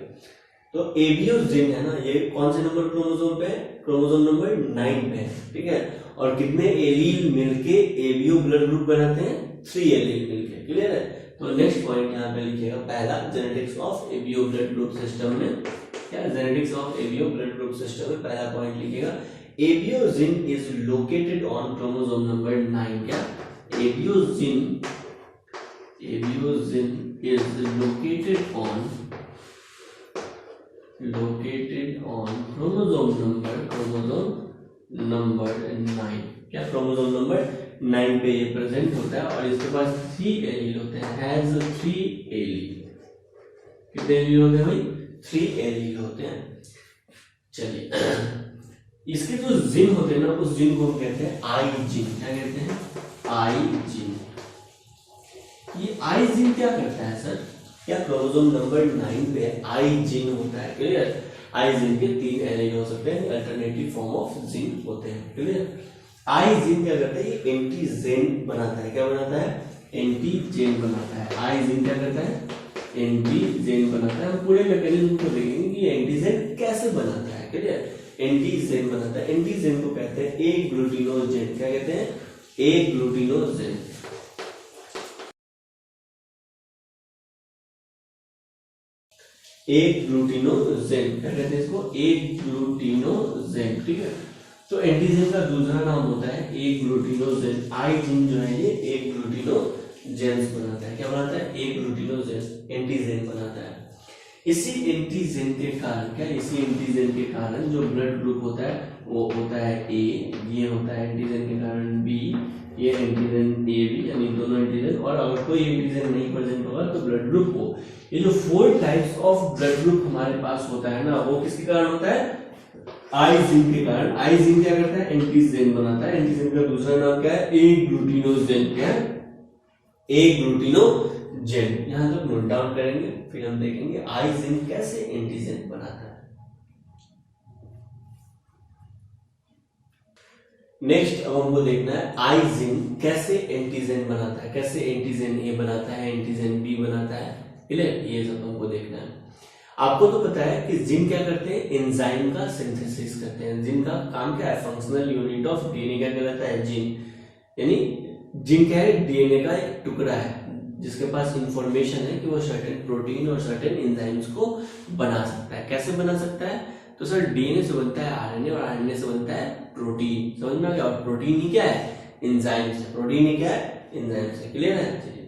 S1: तो एबीओ जीन है ना, ये कौन से नंबर क्रोमोसोम पे है, क्रोमोसोम नंबर 9 पे है, ठीक है। और कितने एलील मिलके एबीओ ब्लड ग्रुप बनाते हैं, 3 एलील मिलके, क्लियर है। तो नेक्स्ट पॉइंट यहाँ पे लिखिएगा, पहला genetics of ABO blood group system में क्या, genetics of ABO blood group system में पहला पॉइंट लिखिएगा, ABO gene is located on chromosome number 9। क्या, ABO gene is located on chromosome number 9। क्या, क्रोमोसोम नंबर 9 पे ये प्रेजेंट होता है और इसके पास 3 एलील होते हैं, हैज 3 एलील। कितने एलील होते हैं भाई, 3 एलील होते हैं। चलिए, इसके जो जीन होते हैं ना, उस जीन को हम कहते हैं आई जीन। क्या कहते हैं, आई जीन। ये आई जीन क्या करता है सर, क्या क्रोमोसोम नंबर 9 पे आई जीन होता है, क्लियर। आई जीन के 3 एलील हो सकते हैं, अल्टरनेटिव फॉर्म ऑफ जीन होते हैं, क्लियर। आई जीन क्या करता है, ये एंटीजेन बनाता है। क्या बनाता है, एंटीजेन बनाता है। आई जिन क्या करता है, एंटीजेन बनाता है। हम पूरे मैकेनिज्म को देखेंगे कि एंटीजेन कैसे बनाता है। क्लियर, एंटीजेन बनाता है। एंटीजेन को कहते हैं ए ग्लूटिनोजेन। क्या कहते हैं, ए ग्लूटिनोजेन। ए ग्लूटिनोजेन क्या कहते हैं इसको, ए ग्लूटिनोजेन। ठीक है, तो एंटीजेन का दूसरा नाम होता है ए ग्लूटिनोजेन। आई जिन जो है ये ए ग्लूटिनोजेंस बनाता है। क्या बनाता है, ए ग्लूटिनोजेन एंटीजेन बनाता है। इसी एंटीजेन के कारण क्या, इसी एंटीजेन के कारण जो ब्लड ग्रुप होता है वो होता है ए, ये होता है एंटीजेन के कारण बी, ये एंटीजन ए बी, यानी दोनों एंटीजन। और अगर कोई एंटीजन नहीं प्रेजेंट होगा तो ब्लड ग्रुप हो। ये जो 4 टाइप्स ऑफ ब्लड ग्रुप हमारे पास होता है ना, वो किसके कारण होता है, आई जिन के कारण। आई जिन क्या करता है, एंटीजेन बनाता है। एंटीजेन का दूसरा नाम क्या है, ए ग्लूटिनोजेन। क्या है, ए ग्लूटिनोजेन। यहां तक नोट डाउन करेंगे, फिर हम देखेंगे आई जिन कैसे एंटीजेन बनाता है। नेक्स्ट अब हमको देखना है आई जिन कैसे एंटीजन बनाता है, कैसे एंटीजन ए बनाता है, एंटीजन बी बनाता है। क्लियर, ये सब हमको देखना है। आपको तो पता है कि जिन क्या करते हैं, एंजाइम का सिंथेसिस करते हैं। जिन का काम क्या है, फंक्शनल यूनिट ऑफ डीएनए क्या कहलाता है, जिन। यानी जिन क्या है, डीएनए का एक टुकड़ा है जिसके पास इंफॉर्मेशन है कि वो सर्टेन प्रोटीन और सर्टेन एंजाइम्स को बना सकता है। कैसे बना सकता है, तो सर डीएनए से बनता है आरएनए और आरएनए से बनता है प्रोटीन। समझ में आ गया, और प्रोटीन ही क्या है, एंजाइम से। प्रोटीन ही क्या है, एंजाइम से। क्लियर है, चलिए।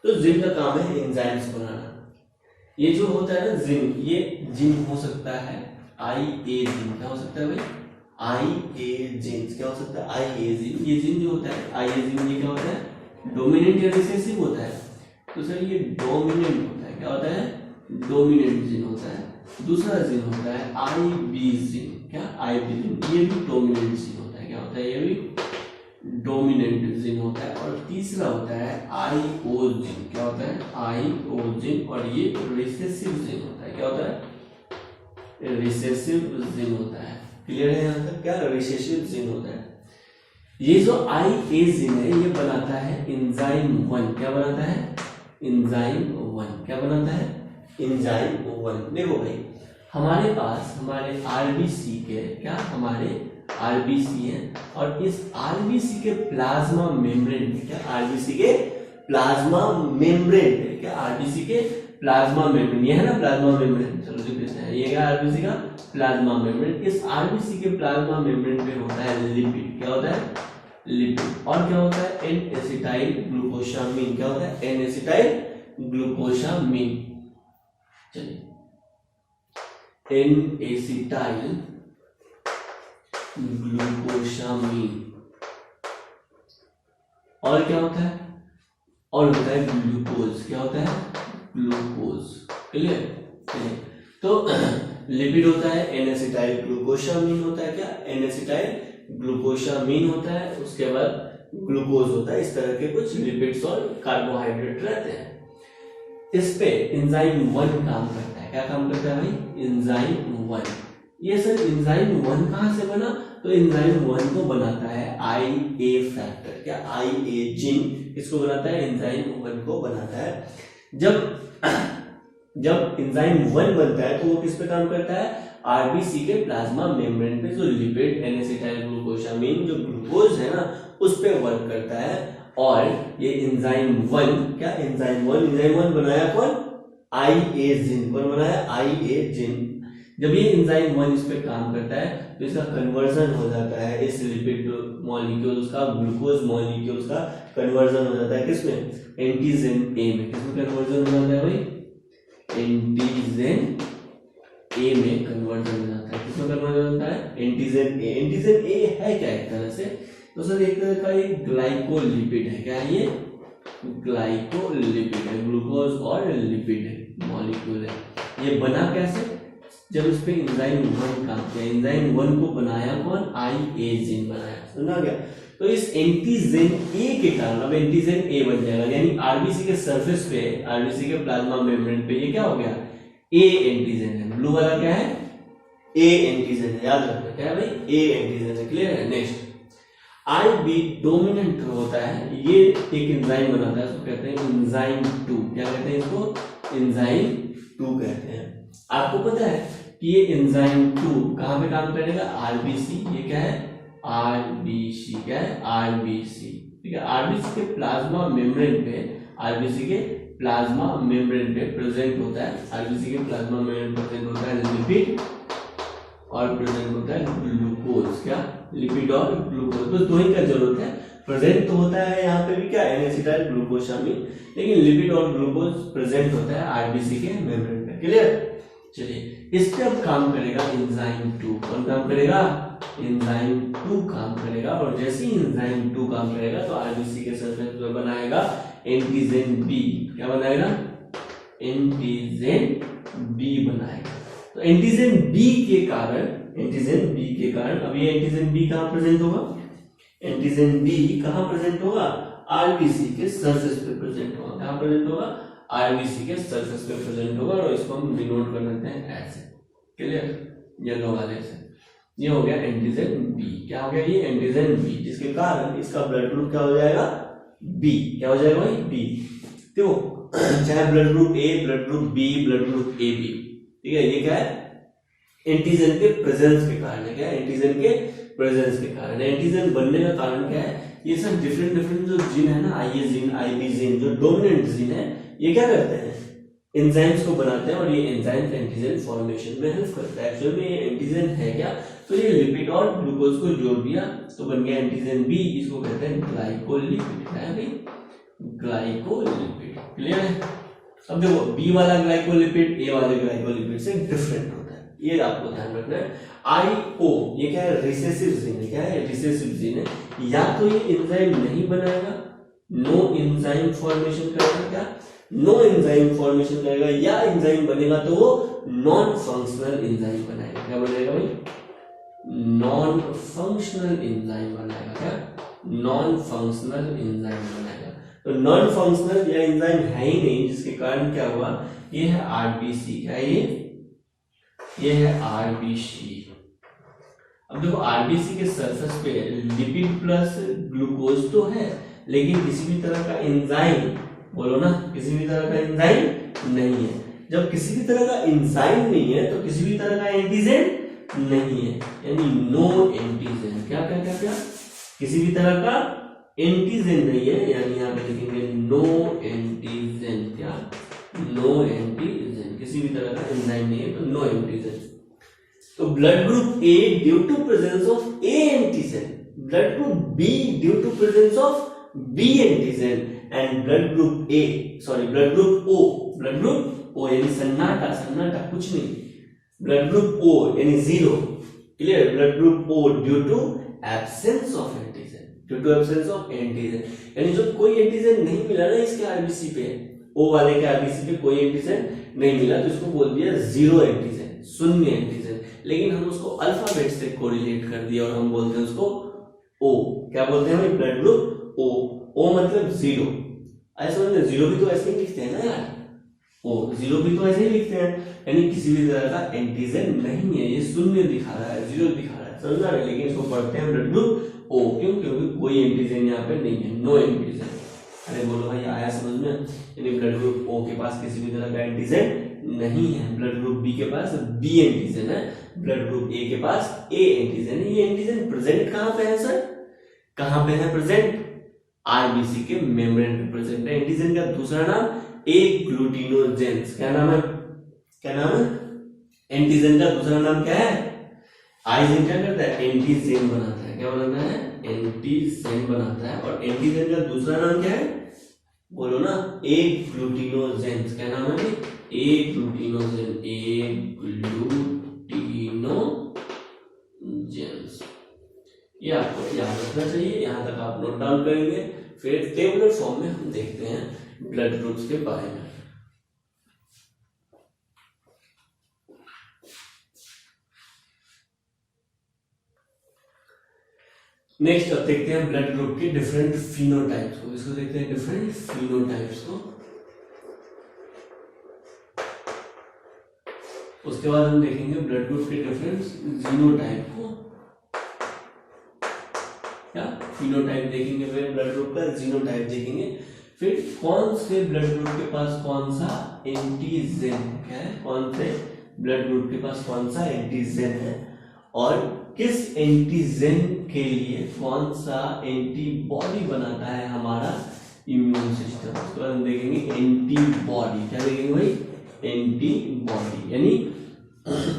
S1: तो जिन का काम है एंजाइम्स बनाना। ये जो होता है ना जिन, ये जिन हो सकता है आई ए जिन। क्या हो सकता है भाई, आई ए जिन। क्या हो सकता है, आई ए जिन। ये जिन जो होता है आई ए जिन, ये क्या होता है, डोमिनेंट या रिसेसिव होता है। तो सर ये डोमिनेंट होता है। क्या होता है, डोमिनेंट जिन होता है। दूसरा जिन होता है आई बी जिन। क्या, आई बी जिन, ये भी डोमिनेंट जिन होता है। क्या होता है, ये भी डोमिनेंट जिन होता है। और तीसरा होता है आई ओ जिन। क्या होता है, आई ओ जिन, और ये रिसेसिव जिन होता है। क्या होता है, रिसेसिव जिन होता है। क्लियर है यहाँ तक, क्या रिसेसिव जिन होता है। ये जो आई ए जिन है ये बनाता है एंजाइम 1। क्या बनाता है, एंजाइम 1। क्या बनाता है, एंजाइम 1। देखो भाई, हमारे पास हमारे आरबीसी के, क्या हमारे आरबीसी है, और इस आरबीसी के प्लाज्मा मेम्ब्रेन में, क्या आरबीसी के प्लाज्मा मेम्ब्रेन में, क्या आरबीसी के प्लाज्मा मेम्ब्रेन, ये है ना प्लाज्मा मेम्ब्रेन। चलो लिख देते हैं, ये क्या आरबीसी का प्लाज्मा मेम्ब्रेन। इस आरबीसी के प्लाज्मा मेम्ब्रेन पे होता है लिपिड। क्या होता है, लिपिड। और क्या होता है, एन एसिटाइल ग्लूकोसामीन। क्या होता है, एन एसिटाइल ग्लूकोसामीन। चलिए, एन एसिटाइल ग्लूकोसामीन। और क्या होता है, और होता है ग्लूकोज। क्या होता है, ग्लूकोज। क्लियर, तो लिपिड होता है, एन एसिटाइल ग्लूकोसामीन होता है। क्या, एन एसिटाइल ग्लूकोसामीन होता है। उसके बाद ग्लूकोज होता है। इस तरह के कुछ लिपिड्स और कार्बोहाइड्रेट रहते हैं। इस पे एंजाइम 1 काम करता है। क्या काम करता है भाई, एंजाइम 1। ये सर एंजाइम 1 कहां से बना, तो एंजाइम 1 को बनाता है आई ए फैक्टर। क्या, आई ए जिन इसको बनाता है, एंजाइम 1 को बनाता है। जब एंजाइम 1 बनता है तो वो किस पे काम करता है, आरबीसी के प्लाज्मा मेम्ब्रेन पे जो लिपिड एन एसिटाइल ग्लूकोसामीन जो ग्लूकोज है ना उस पे वर्क करता है। और ये एंजाइम 1, क्या एंजाइम 1 बनाया कौन, आई ए जिन। कौन बनाया, आई ए जिन। जब ये एंजाइम 1 इस पे काम करता है तो इसका कन्वर्जन हो जाता है, इस लिपिड मॉलिक्यूल्स का, ग्लूकोज मॉलिक्यूल्स का कन्वर्जन हो जाता है किसमें, एंटीजन ए में। किसमें कन्वर्जन हो जाता है भाई, एंटीजन ए में कन्वर्जन हो जाता है। किसमें कन्वर्जन होता है, एंटीजन ए। एंटीजन ए है क्या एक तरह से, तो सर एक तरह का एक ग्लाइकोलिपिड है। क्या है ये, ग्लाइकोलिपिड है, ग्लूकोज और लिपिड मॉलिक्यूल है। ये बना कैसे, जब इस पे एंजाइम 1 काम किया। एंजाइम 1 को बनाया कौन, आई ए जिन बनाया। सुना गया, तो इस एंटीजन ए के कारण अब एंटीजन ए बन जाएगा। यानी आरबीसी के सरफेस पे, आरबीसी के प्लाज्मा मेम्ब्रेन पे ये क्या हो गया, ए एंटीजन है। ब्लू वाला क्या है, ए एंटीजन है। याद रखना क्या है भाई, ए एंटीजन है। क्लियर है। नेक्स्ट RB डोमिनेंट होता है, ये एक एंजाइम बनाता है, उसको कहते हैं एंजाइम 2। क्या कहते हैं इसको? एंजाइम 2 कहते हैं। आपको पता है कि ये एंजाइम 2 कहाँ पे काम करेगा? आरबीसी। ये क्या है? आरबीसी। क्या है? आरबीसी। ठीक है, आरबीसी के प्लाज्मा मेम्ब्रेन पे, आरबीसी के प्लाज्मा मेम्ब्रेन पे प्रेजेंट होता है, आरबीसी के प्लाज्मा मेम्ब्रेन प्रेजेंट होता है लिपिड और प्रेजेंट होता है ग्लूकोज। क्या? लिपिड और ग्लूकोज, बस दो ही का जरूरत है। प्रेजेंट तो होता है यहाँ पे भी क्या? एन-एसिटाइल ग्लूकोज शामिल, लेकिन लिपिड और ग्लूकोज प्रेजेंट होता है आरबीसी के मेम्ब्रेन पे। क्लियर? चलिए, इस पे अब काम करेगा एंजाइम 2। कौन काम करेगा? एंजाइम 2 काम करेगा। और जैसे ही एंजाइम 2 काम करेगा तो आरबीसी के सरफेस पे बनाएगा एंटीजन बी। क्या बनाएगा? एंटीजन बी बनाएगा। तो एंटीजन बी के कारण, एंटीजन बी के कारण, अब ये एंटीजन बी कहाँ प्रेजेंट होगा? एंटीजन बी कहाँ प्रेजेंट होगा? आरबीसी के सरफेस पे प्रेजेंट होगा। कहाँ प्रेजेंट होगा? आरबीसी के सरफेस पे प्रेजेंट होगा। और इसको हम डिनोट कर लेते हैं ऐसे। क्लियर? येलो वाले से। ये हो गया एंटीजन बी। क्या हो गया? ये एंटीजन बी, जिसके कारण इसका ब्लड ग्रुप क्या हो जाएगा? बी। क्या हो जाएगा भाई? बी। तो चाहे blood group A, blood group B, blood group A B, ठीक है, ये क्या है? एंटीजन के प्रेजेंस के कारण है। क्या? एंटीजन के प्रेजेंस के कारण। एंटीजन बनने का कारण क्या है? ये सब डिफरेंट डिफरेंट जो जीन है ना, आईए जीन, आईबी जीन, जो डोमिनेंट जीन है, ये क्या करते हैं? एंजाइम्स को बनाते हैं और ये एंजाइम्स एंटीजन फॉर्मेशन में हेल्प करता है। एक्चुअली में ये एंटीजन है क्या? तो ये लिपिड और ग्लूकोज को जोड़ दिया तो बन गया एंटीजन बी। इसको कहते हैं ग्लाइकोलिपिड। क्या है भाई? ग्लाइकोलिपिड। क्लियर है? अब देखो, बी वाला ग्लाइकोलिपिड ए वाले ग्लाइकोलिपिड से डिफरेंट होता है, ये आपको ध्यान रखना है। आईओ, ये क्या है? रिसेसिव जीन है। क्या है? रिसेसिव जीन है। या तो ये एंजाइम नहीं बनाएगा, नो एंजाइम फॉर्मेशन करेगा। क्या? नो एंजाइम फॉर्मेशन करेगा, या एंजाइम बनेगा तो वो नॉन फंक्शनल एंजाइम बनाएगा। क्या बनेगा भाई? नॉन फंक्शनल एंजाइम बनाएगा। क्या? नॉन फंक्शनल एंजाइम बनाएगा। तो नॉन फंक्शनल या एंजाइम है ही नहीं, जिसके कारण क्या हुआ? ये है आरबीसी। क्या है ये है आरबीसी। अब देखो, आरबीसी के सरफेस पे लिपिड प्लस ग्लूकोज तो है, लेकिन किसी भी तरह का एंजाइम, बोलो ना, किसी भी तरह का एंजाइम नहीं है। जब किसी भी तरह का एंजाइम नहीं है तो किसी भी तरह का एंटीजन नहीं है, यानी नो एंटीजन। क्या क्या क्या क्या? किसी भी तरह का एंटीजन नहीं है, यानी यहाँ पे लिखेंगे नो एंटीजन। क्या? No antigen. किसी भी तरह का एंजाइम नहीं है तो नो एंटीजन। तो blood group A due to presence of A antigen, blood group B due to presence of B antigen, and blood group A, sorry, blood group O, blood group O यानी सन्नाटा, सन्नाटा कुछ नहीं, ब्लड ग्रुप ओ यानी zero. Clear? Blood group O due to absence of antigen, due to absence of antigen, यानी जो कोई एंटीजन नहीं मिला ना इसके आरबीसी पे, ओ वाले के आरबीसी पे कोई एंटीजन नहीं मिला, तो इसको बोल दिया जीरो एंटीजन, शून्य एंटीजन। लेकिन हम उसको अल्फाबेट से कोरिलेट कर दिया और हम बोलते हैं उसको ओ। क्या बोलते हैं भाई? ब्लड ग्रुप ओ। ओ मतलब जीरो। ऐसा समझ, जीरो भी तो ऐसे ही लिखते हैं ना यार, ओ जीरो भी तो ऐसे ही लिखते हैं, यानी किसी भी तरह का एंटीजन नहीं है, ये शून्य दिखा रहा है, जीरो दिखा रहा है, समझ रहे? लेकिन इसको पढ़ते हैं ब्लड ग्रुप ओ। क्यों? क्योंकि कोई एंटीजन यहाँ पे नहीं है, नो एंटीजन। अरे बोलो भाई, आया समझ में? यानी ब्लड ग्रुप ओ के पास किसी भी तरह का एंटीजन नहीं है, ब्लड ग्रुप बी के पास बी एंटीजन है, ब्लड ग्रुप ए के पास ए एंटीजन है। ये एंटीजन प्रेजेंट कहां पे है सर? कहां पे है प्रेजेंट? आरबीसी के मेम्ब्रेन पे प्रेजेंट है। एंटीजन का दूसरा नाम ए ग्लूटिनोजेंस। क्या नाम है? क्या नाम है? एंटीजन का दूसरा नाम क्या है? आइजेन क्या करता है? एंटीजेन बनाता है। क्या बनाता है? एंटीजेन बनाता है। और एंटीजेन का दूसरा नाम क्या है? बोलो ना, ए ग्लूटिनोजेंस। क्या नाम है? ए ग्लूटिनोजेन, ए ग्लूटिनोजेंस। ये आपको याद रखना चाहिए, यहां तक आप नोट डाउन करेंगे। फिर टेबुलर फॉर्म में हम देखते हैं ब्लड ग्रुप्स के बारे में। नेक्स्ट अब देखते हैं ब्लड ग्रुप के डिफरेंट फिनोटाइप्स को। इसको देखते हैं डिफरेंट फिनोटाइप्स को। उसके बाद हम देखेंगे ब्लड ग्रुप के डिफरेंट जीनोटाइप को, क्या फिनोटाइप देखेंगे, फिर ब्लड ग्रुप का जीनोटाइप देखेंगे, फिर कौन से ब्लड ग्रुप के पास कौन सा एंटीजन, क्या है, कौन से ब्लड ग्रुप के पास कौन सा एंटीजन है, और किस एंटीजन के लिए कौन सा एंटीबॉडी बनाता है हमारा इम्यून सिस्टम। उसके बाद हम देखेंगे एंटीबॉडी, क्या देखेंगे भाई, एंटीबॉडी, यानी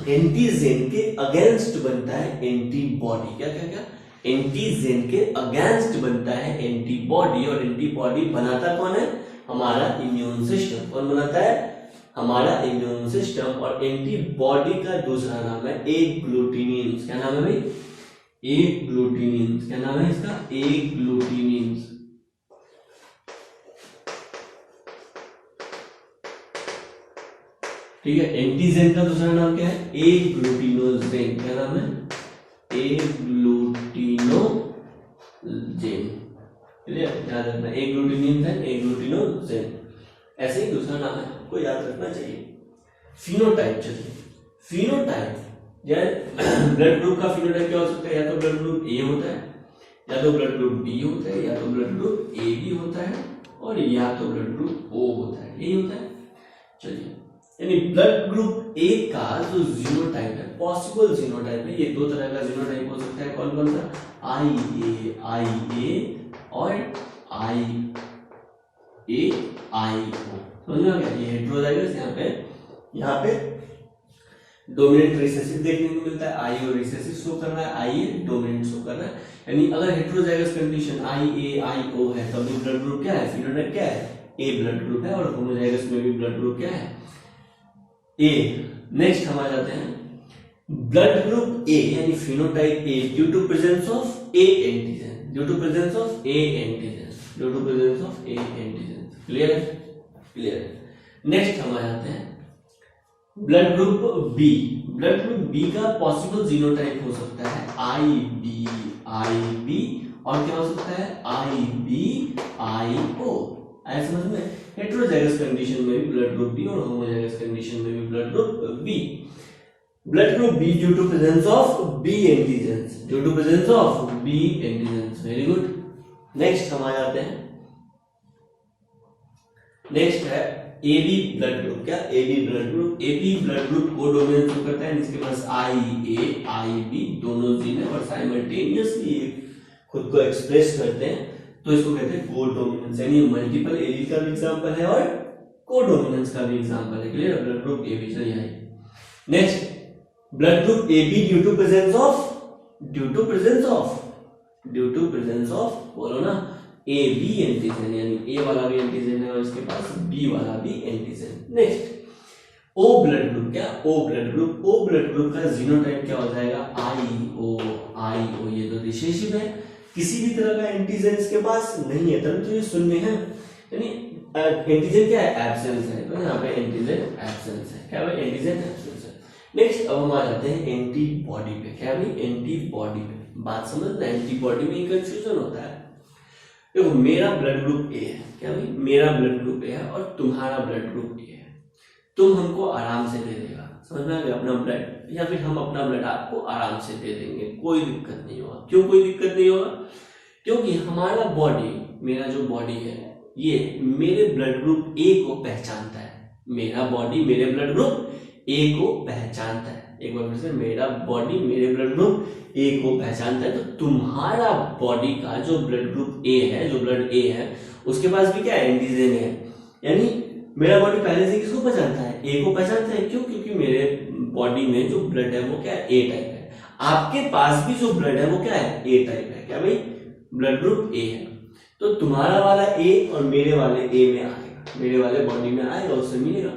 S1: एंटीजन के अगेंस्ट बनता है एंटीबॉडी, क्या क्या क्या, एंटीजन के अगेंस्ट बनता है एंटीबॉडी, और एंटीबॉडी बनाता कौन है, हमारा इम्यून सिस्टम। कौन बनाता है, हमारा इम्यून सिस्टम। और एंटीबॉडी का दूसरा नाम है एग्लूटिनिन्स, क्या नाम है भाई, एग्लूटिनिन्स, क्या नाम है इसका, एग्लूटिनिन्स। ठीक है, एंटीजन का दूसरा नाम क्या है, एग्लूटिनोजेन, क्या नाम है, एग्लूटिनोजेन, क्लियर, याद रखना, एग्लूटिनिन है, एग्लूटिनोजेन, ऐसे ही दूसरा नाम है, आपको याद रखना चाहिए। फिनोटाइप, चलिए फिनोटाइप, ब्लड ग्रुप का फिनोटाइप क्या हो सकता है, या तो ब्लड ग्रुप ए होता है, या तो ब्लड ग्रुप बी होता है, या तो ब्लड ग्रुप ए बी होता है, और या तो ब्लड ग्रुप ओ होता है, यही होता है। चलिए, यानी ब्लड ग्रुप ए का जो जीनोटाइप है, पॉसिबल जीनोटाइप है, ये दो तरह का जीनोटाइप हो सकता है, कौन कौन सा, आई ए और आई ओ, समझ में आ गया, ये हेटेरोजाइगस, यहाँ पे डोमिनेंट रिसेसिव देखने को मिलता है, आई और रिसेसिव शो कर रहा है, आई ए डोमिनेंट शो कर रहा है। यानी अगर हेटेरोजाइगस कंडीशन आई ए आई ओ है, तब भी ब्लड ग्रुप क्या है, फिनोटाइप क्या है, ए ब्लड ग्रुप है, और होमोजाइगस में भी ब्लड ग्रुप क्या है, ए। नेक्स्ट हम आ जाते हैं ब्लड ग्रुप ए, यानी phenotype A, due to presence of A antigen, due to presence of A antigen, due to presence of A antigen, clear है, क्लियर है। नेक्स्ट हम आ जाते हैं blood group B. Blood group B का पॉसिबल जीनोटाइप हो सकता है आई बी, और क्या हो सकता है, आई बी आई ओ। आया समझ में, हेटेरोजाइगस कंडीशन में भी ब्लड ग्रुप बी, और होमोजाइगस कंडीशन में भी blood group B. Blood group B due to presence of B antigens, due to presence of B antigens, very good. Next हम आ जाते हैं, नेक्स्ट है ए बी ब्लड ग्रुप, क्या A B blood group. A B blood group को डोमिनेट करता है, जिसके पास आई ए आई बी दोनों जीन है, और साइमल्टेनियसली खुद को एक्सप्रेस करते हैं, तो इसको कहते हैं कोडोमिनेंस, यानी मल्टीपल एलील का भी एग्जांपल है और कोडोमिनेंस का भी एग्जांपल है, clear, blood group A B. चलिए next, blood group A B due to presence of बोलो ना, ए बी एंटीजन, यानी ए वाला भी एंटीजन है और इसके पास बी वाला भी antigen. Next, O blood group, क्या O blood group. O blood group का जीनोटाइप क्या हो जाएगा, आई ओ, ये तो रिसेसिव है, किसी भी तरह का एंटीजन इसके पास नहीं है, तब तो ये शून्य है, यानी एंटीजन क्या है, एब्सेंस है, तो यहाँ पे एंटीजन एब्सेंस है, क्या भाई, एंटीजन एब्सेंस है। नेक्स्ट अब हम आ जाते हैं एंटीबॉडी पे, क्या भाई, एंटीबॉडी पे। बात समझना, एंटीबॉडी में कंफ्यूजन होता है। देखो, मेरा ब्लड ग्रुप ए है, क्या भाई, मेरा ब्लड ग्रुप ए है, और तुम्हारा ब्लड ग्रुप ए है, तुम हमको आराम से दे देगा, समझ में आ गया, अपना ब्लड, या फिर हम अपना ब्लड आपको आराम से दे देंगे, कोई दिक्कत नहीं होगा। क्यों कोई दिक्कत नहीं होगा, क्योंकि हमारा बॉडी, मेरा जो बॉडी है, ये मेरे ब्लड ग्रुप ए को पहचानता है, मेरा बॉडी मेरे ब्लड ग्रुप ए को पहचानता है। एक बार फिर से, मेरा बॉडी मेरे ब्लड ग्रुप ए को पहचानता है, तो तुम्हारा बॉडी का जो ब्लड ग्रुप ए है, जो ब्लड ए है, उसके पास भी क्या एंटीजन है, यानी मेरा बॉडी पहले से किसको पहचानता है, ए को पहचानता है। क्यों, क्योंकि मेरे बॉडी में जो ब्लड है वो क्या है, ए टाइप है। आपके पास भी जो ब्लड है वो क्या है, ए टाइप है, क्या भाई, ब्लड ग्रुप ए है। तो तुम्हारा वाला ए और मेरे वाले ए में आएगा, मेरे वाले बॉडी में आएगा, उससे मिलेगा,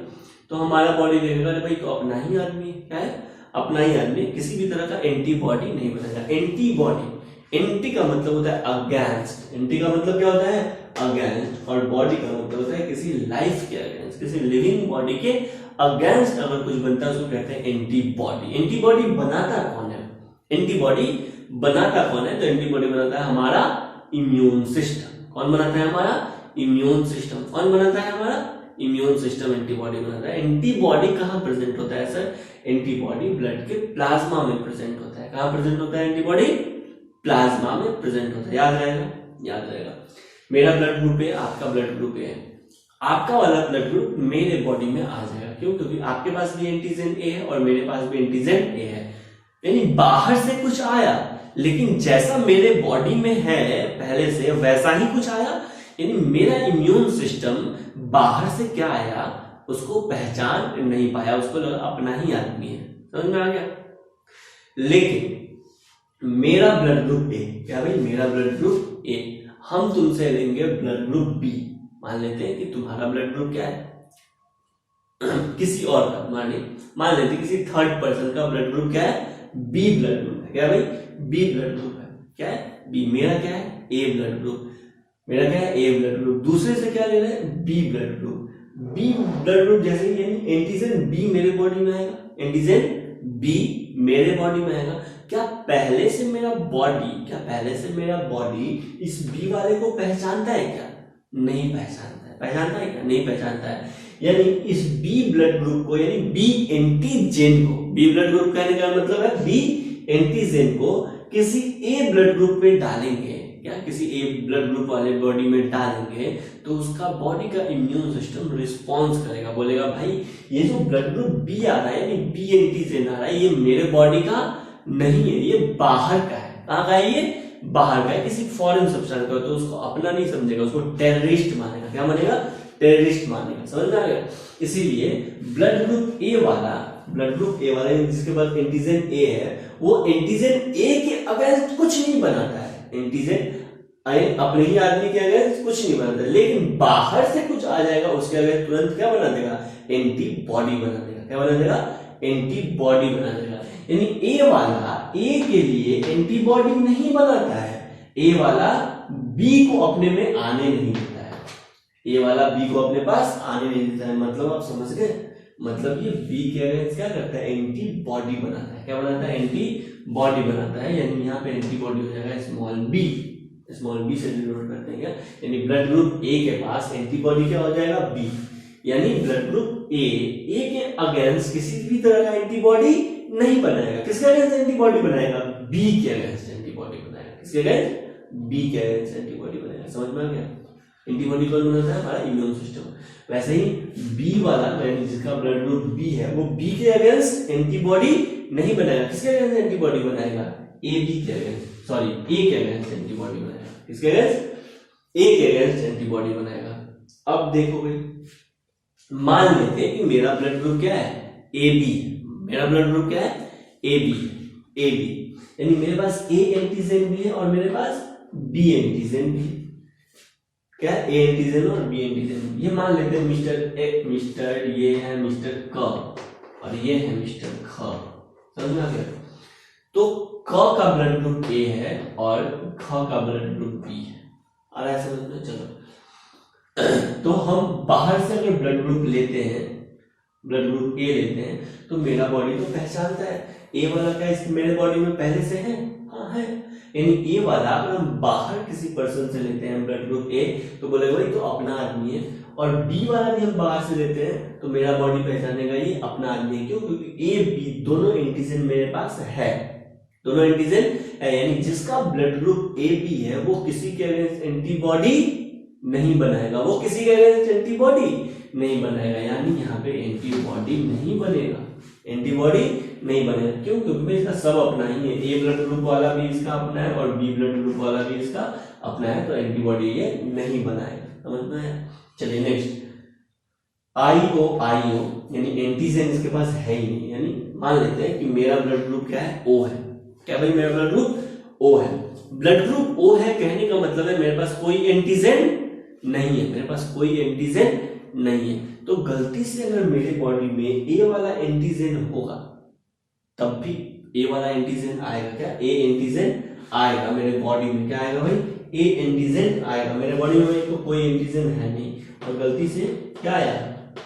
S1: तो हमारा बॉडी देखेगा भाई तो अपना ही आदमी, क्या है, अपना ही आदमी, किसी भी तरह का एंटीबॉडी नहीं बनेगा। एंटीबॉडी, एंटी का मतलब होता है अगेंस्ट, एंटी का मतलब क्या होता है, अगेंस्ट, और बॉडी का मतलब होता है किसी लाइफ के अगेंस्ट, किसी लिविंग बॉडी के अगेंस्ट अगर कुछ बनता है उसको कहते हैं एंटीबॉडी। एंटीबॉडी बनाता कौन है, एंटीबॉडी बनाता कौन है, तो एंटीबॉडी बनाता है हमारा इम्यून सिस्टम। कौन बनाता है, हमारा इम्यून सिस्टम। कौन बनाता है, हमारा इम्यून सिस्टम एंटीबॉडी बनाता है। एंटीबॉडी कहाँ प्रेजेंट होता है सर, एंटीबॉडी ब्लड के प्लाज्मा में प्रेजेंट होता है। कहाँ प्रेजेंट होता है एंटीबॉडी, प्लाज्मा में प्रेजेंट होता है। याद रहेगा, याद रहेगा। मेरा ब्लड ग्रुप ए, आपका ब्लड ग्रुप ए है, आपका वाला ब्लड ग्रुप मेरे बॉडी में आ जाएगा। क्यों? क्योंकि आपके पास भी एंटीजन ए है और मेरे पास भी एंटीजन ए है। यानी बाहर से कुछ आया, लेकिन जैसा मेरे बॉडी में है पहले से वैसा ही कुछ आया। यानी मेरा इम्यून सिस्टम बाहर से क्या आया उसको पहचान नहीं पाया, उसको लगा अपना ही आदमी है। समझ में आ गया? लेकिन मेरा ब्लड ग्रुप ए, क्या भाई, मेरा ब्लड ग्रुप ए, हम तुमसे लेंगे ब्लड ग्रुप बी। मान लेते हैं कि तुम्हारा ब्लड ग्रुप क्या है, किसी और का, मान लेते हैं किसी थर्ड पर्सन का ब्लड ग्रुप क्या है, बी ब्लड ग्रुप है। क्या भाई? बी ब्लड ग्रुप है। क्या है? बी। मेरा क्या है? A blood group. मेरा क्या है? A blood group. दूसरे से क्या ले रहे हैं? B blood group. B blood group जैसे ही यानी एंटीजन बी मेरे बॉडी में आएगा, एंटीजन बी मेरे बॉडी में आएगा। क्या पहले से मेरा बॉडी इस बी वाले को पहचानता है क्या? नहीं पहचानता है। पहचानता है क्या? नहीं पहचानता है। यानी इस बी ब्लड ग्रुप को, यानी बी एंटीजन को, बी ब्लड ग्रुप कहने का मतलब है बी एंटीजन को किसी ए ब्लड ग्रुप में डालेंगे, क्या किसी ए ब्लड ग्रुप वाले बॉडी में डालेंगे तो उसका बॉडी का इम्यून सिस्टम रिस्पॉन्स करेगा, बोलेगा भाई ये जो ब्लड ग्रुप बी आ रहा है, यानी बी एंटीजन आ रहा है, ये मेरे बॉडी का नहीं है, ये बाहर का है। कहाँ का है? ये बाहर का है, किसी फॉरेन सब्सटेंस का, तो उसको अपना नहीं समझेगा, उसको टेररिस्ट मानेगा। क्या मानेगा? टेररिस्ट मानेगा। समझ में आ गया? इसीलिए ब्लड ग्रुप ए वाला जिसके पास एंटीजन ए है, वो एंटीजन ए के अगेंस्ट कुछ नहीं बनाता है। एंटीजन अपने ही आदमी के अगेंस्ट कुछ नहीं बनाता, लेकिन बाहर से कुछ आ जाएगा उसके अगेंस्ट तुरंत क्या बना देगा? एंटीबॉडी बना देगा। क्या बना देगा? एंटीबॉडी बना देगा। यानी ए वाला ए के लिए एंटीबॉडी नहीं बनाता है, ए वाला बी को अपने में आने नहीं देता है। ए वाला बी को अपने पास आने नहीं देता है। मतलब आप समझ गए? मतलब ये बी के अगेंस्ट क्या करता है? एंटीबॉडी बनाता है। क्या बनाता है? एंटीबॉडी बनाता है। यानी यहाँ पे एंटीबॉडी हो जाएगा स्मॉल बी से डिनोट करते हैं क्या? यानी ब्लड ग्रुप ए के पास एंटीबॉडी क्या हो जाएगा? बी। यानी ब्लड ग्रुप ए के अगेंस्ट किसी भी तरह का एंटीबॉडी नहीं बनाएगा। किसके अगेंस्ट एंटीबॉडी बनाएगा? बी के अगेंस्ट एंटीबॉडी बनाएगा। किसके अगेंस्ट? बी के अगेंस्ट एंटीबॉडी बनाएगा। समझ में आ गया? एंटीबॉडी कौन बनाता है? हमारा इम्यून सिस्टम। वैसे ही बी वाला जिसका ब्लड ग्रुप बी है, वो बी के अगेंस्ट एंटीबॉडी नहीं बनाएगा। किसके अगेंस्ट एंटीबॉडी बनाएगा? ए के अगेंस्ट एंटीबॉडी बनाएगा। किसके अगेंस्ट? ए के अगेंस्ट एंटीबॉडी बनाएगा। अब देखो भाई, मान लेते हैं कि मेरा ब्लड ग्रुप क्या है? A B. मेरा ब्लड ग्रुप क्या है? A B. यानी मेरे पास ए एंटीजन भी है और मेरे पास बी एंटीजन भी है। क्या? ए एंटीजन और बी एंटीजन। ये मान लेते हैं मिस्टर ये है मिस्टर क और ये है मिस्टर ख। समझ में आ गया? तो क का ब्लड ग्रुप ए है और ख का ब्लड ग्रुप बी है। और ऐसा समझ में? चलो, तो हम बाहर से अगर ब्लड ग्रुप लेते हैं, ब्लड ग्रुप ए लेते हैं, तो मेरा बॉडी तो पहचानता है ए वाला क्या इस मेरे बॉडी में पहले से है? हाँ है। यानी ए वाला अगर हम बाहर किसी पर्सन से लेते हैं ब्लड ग्रुप ए, तो बोलेगा भाई तो अपना आदमी है। और बी वाला भी हम बाहर से लेते हैं तो मेरा बॉडी पहचानेगा ये अपना आदमी है। क्यों? क्योंकि ए बी दोनों एंटीजन मेरे पास है, दोनों एंटीजन है। यानी जिसका ब्लड ग्रुप ए बी है वो किसी के अगेंस्ट एंटीबॉडी नहीं बनाएगा, वो किसी के अगेंस्ट एंटीबॉडी नहीं बनाएगा। यानी यहाँ पे एंटीबॉडी नहीं बनेगा, एंटीबॉडी नहीं बनेगा। क्यों? क्योंकि इसका सब अपना ही है। ए ब्लड ग्रुप वाला भी इसका अपना है और बी ब्लड ग्रुप वाला भी इसका अपना है, तो एंटीबॉडी ये नहीं बनाएगा। समझ में आया? चलिए नेक्स्ट, आईओ यानी एंटीजन इसके पास है ही नहीं। यानी मान लेते हैं कि मेरा ब्लड ग्रुप क्या है? ओ है। क्या भाई? मेरा ब्लड ग्रुप ओ है। ब्लड ग्रुप ओ है कहने का मतलब है मेरे पास कोई एंटीजन नहीं है, मेरे पास कोई एंटीजन नहीं है। तो गलती से अगर मेरे बॉडी में ए वाला एंटीजन होगा तब भी ए वाला एंटीजन आएगा। क्या? ए एंटीजन आएगा मेरे बॉडी में। क्या आएगा भाई? ए एंटीजन आएगा मेरे बॉडी में। तो कोई एंटीजन है नहीं और गलती से क्या आया?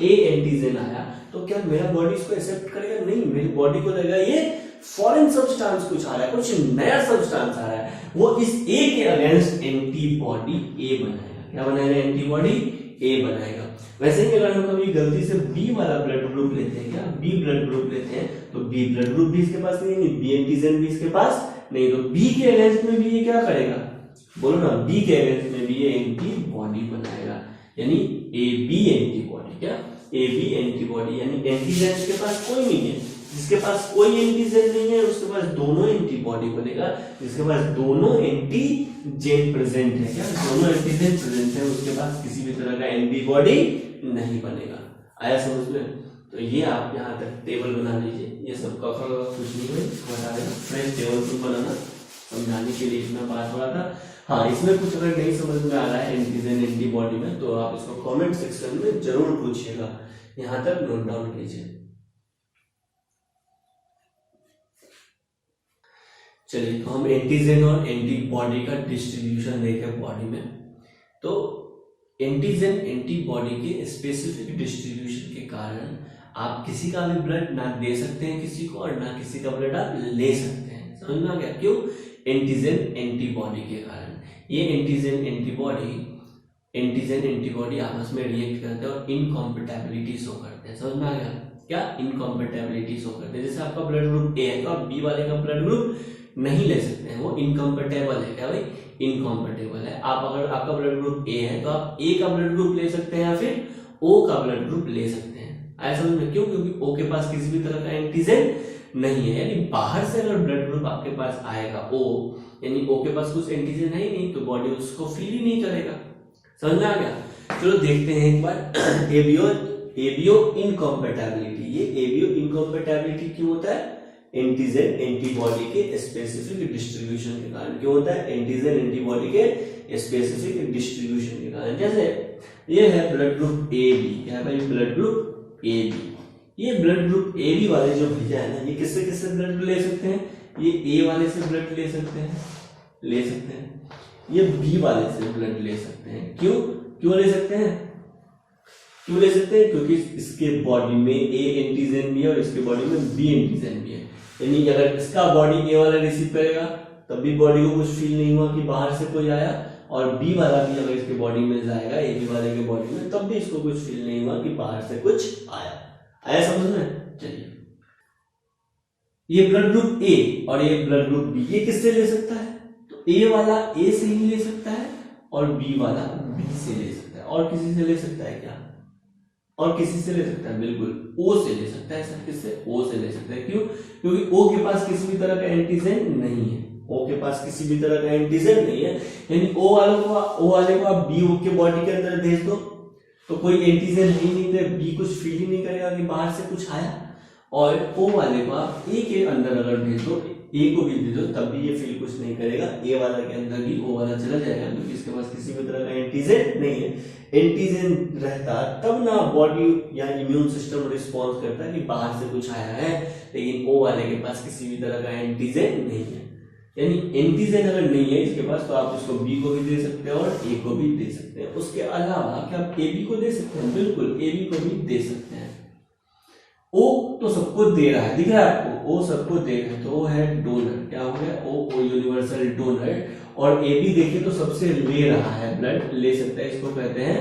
S1: ए एंटीजन आया, तो क्या मेरा बॉडी इसको एक्सेप्ट करेगा? नहीं, मेरी बॉडी को लगेगा ये फॉरेन सब्सटेंस कुछ आ रहा है, कुछ नया सब्सटेंस आ रहा है। वो इस ए के अगेंस्ट एंटीबॉडी ए बनाएगा। क्या बनाएगा? एंटीबॉडी ए बनाएगा। वैसे ही अगर हम कभी गलती से बी वाला ब्लड ग्रुप लेते हैं, क्या बी ब्लड ग्रुप लेते हैं, तो बी ब्लड ग्रुप भी इसके पास नहीं है, बी एंटीजन भी इसके पास नहीं तो बी के अगेंस्ट में भी ये क्या करेगा, बोलो ना, बी के अगेंस्ट में भी ये एंटीबॉडी बनाएगा, यानी ए बी एंटीबॉडी, क्या ए बी एंटीबॉडी, यानी एंटीजन के पास कोई नहीं है, जिसके पास कोई एंटीजन नहीं है उसके पास दोनों एंटीबॉडी बनेगा, जिसके पास दोनों एंटीजन प्रेजेंट है, क्या दोनों एंटीजन प्रेजेंट है उसके पास किसी भी तरह का एंटीबॉडी नहीं बनेगा। आया समझ में? तो ये आप यहाँ तक टेबल बना लीजिए, ये सब का कुछ नहीं है बता देना, फ्रेंड टेबल को बनाना समझाने के लिए इतना बात हो रहा था। हाँ, इसमें कुछ अगर नहीं समझ में आ रहा है एंटीजन एंटीबॉडी में तो आप इसको कमेंट सेक्शन में जरूर पूछिएगा, यहाँ तक नोट डाउन कीजिए। चलिए, तो हम एंटीजन और एंटीबॉडी का डिस्ट्रीब्यूशन देखें बॉडी में। तो एंटीजन एंटीबॉडी के स्पेसिफिक डिस्ट्रीब्यूशन के कारण आप किसी का भी ब्लड ना दे सकते हैं किसी को, और ना किसी का ब्लड आप ले सकते हैं। समझ में आ गया? क्यों? एंटीजन एंटीबॉडी के कारण। ये एंटीजन एंटीबॉडी आपस में रिएक्ट करते हैं और इनकॉम्पेटेबिलिटी शो करते हैं। समझ में आ गया? क्या इनकॉम्पेटेबिलिटी शो करते हैं? जैसे आपका ब्लड ग्रुप ए है तो आप बी वाले का ब्लड ग्रुप नहीं ले सकते हैं, वो इनकम्पेटेबल है। क्या भाई? इनकम्पेटेबल है। आप अगर आपका ब्लड ग्रुप ए है तो आप ए का ब्लड ग्रुप ले सकते हैं या फिर ओ का ब्लड ग्रुप ले सकते हैं। आया समझ में? क्यों? क्योंकि ओ के पास किसी भी तरह का एंटीजन नहीं है, यानी बाहर से अगर ब्लड ग्रुप आपके पास आएगा ओ, यानी ओ के पास कुछ एंटीजन है ही नहीं, तो बॉडी उसको फील ही नहीं करेगा। समझ में आ गया? चलो देखते हैं एक बार एबीओ इनकॉम्पेटेबिलिटी। ये एबीओ इनकॉम्पेटेबिलिटी क्यों होता है? एंटीजन एंटीबॉडी के स्पेसिफिक डिस्ट्रीब्यूशन के कारण। क्यों होता है? एंटीजन एंटीबॉडी के स्पेसिफिक डिस्ट्रीब्यूशन के कारण। जैसे ये है ब्लड ग्रुप ए बी, क्या है भाई? Blood group A B. ये ब्लड ग्रुप ए बी वाले जो भैया है ना, ये किससे किससे ब्लड ले सकते हैं? ये ए वाले से ब्लड ले सकते हैं, ये बी वाले से ब्लड ले सकते हैं। क्यों ले सकते हैं? क्योंकि इसके बॉडी में ए एंटीजन भी है और इसके बॉडी में बी एंटीजन भी है। यानी अगर इसका बॉडी ए वाला रिसीव करेगा तब भी बॉडी को कुछ फील नहीं हुआ कि बाहर से कोई आया, और बी वाला भी अगर इसके बॉडी में जाएगा ए बी वाले के बॉडी में तब भी इसको कुछ फील नहीं हुआ कि बाहर से कुछ आया। समझ में? चलिए, ये ब्लड ग्रुप ए और ये ब्लड ग्रुप बी, ये किससे ले सकता है? तो ए वाला ए से ही ले सकता है और बी वाला बी से ले सकता है। और किसी से ले सकता है क्या? और किसी से ले सकता है? बिल्कुल ओ से ले सकता है। सर किससे? ओ से ले सकता है। क्यों? क्योंकि ओ के पास किसी भी तरह का एंटीजन नहीं है। ओ के पास किसी भी तरह का एंटीजन नहीं है, यानी ओ वाले को आप बी के बॉडी के अंदर भेज दो तो कोई एंटीजन ही नहीं थे, बी कुछ फील ही नहीं करेगा कि बाहर से कुछ आया। और ओ वाले को आप ए के अंदर अगर भेज दो, ए को भी भेजो, तब भी ये फील कुछ नहीं करेगा। ए वाला के अंदर भी ओ वाला चला जाएगा क्योंकि इसके पास किसी भी तरह का एंटीजन नहीं है। एंटीजन रहता तब ना बॉडी या इम्यून सिस्टम रिस्पॉन्स करता है कि बाहर से कुछ आया है, लेकिन ओ वाले के पास किसी भी तरह का एंटीजन नहीं है। यानी एंटीजन अगर नहीं है इसके पास तो आप इसको बी को भी दे सकते हैं और ए को भी दे सकते हैं। उसके अलावा क्या आप ए बी को दे सकते हैं? बिल्कुल, ए बी को भी दे सकते हैं। ओ तो सबको दे रहा है, दिख रहा है आपको? ओ सबको दे रहा है तो वो है डोनर। क्या हो गया? ओ यूनिवर्सल डोनर। और ए बी देखिए तो सबसे ले रहा है, ब्लड ले सकता है, इसको कहते हैं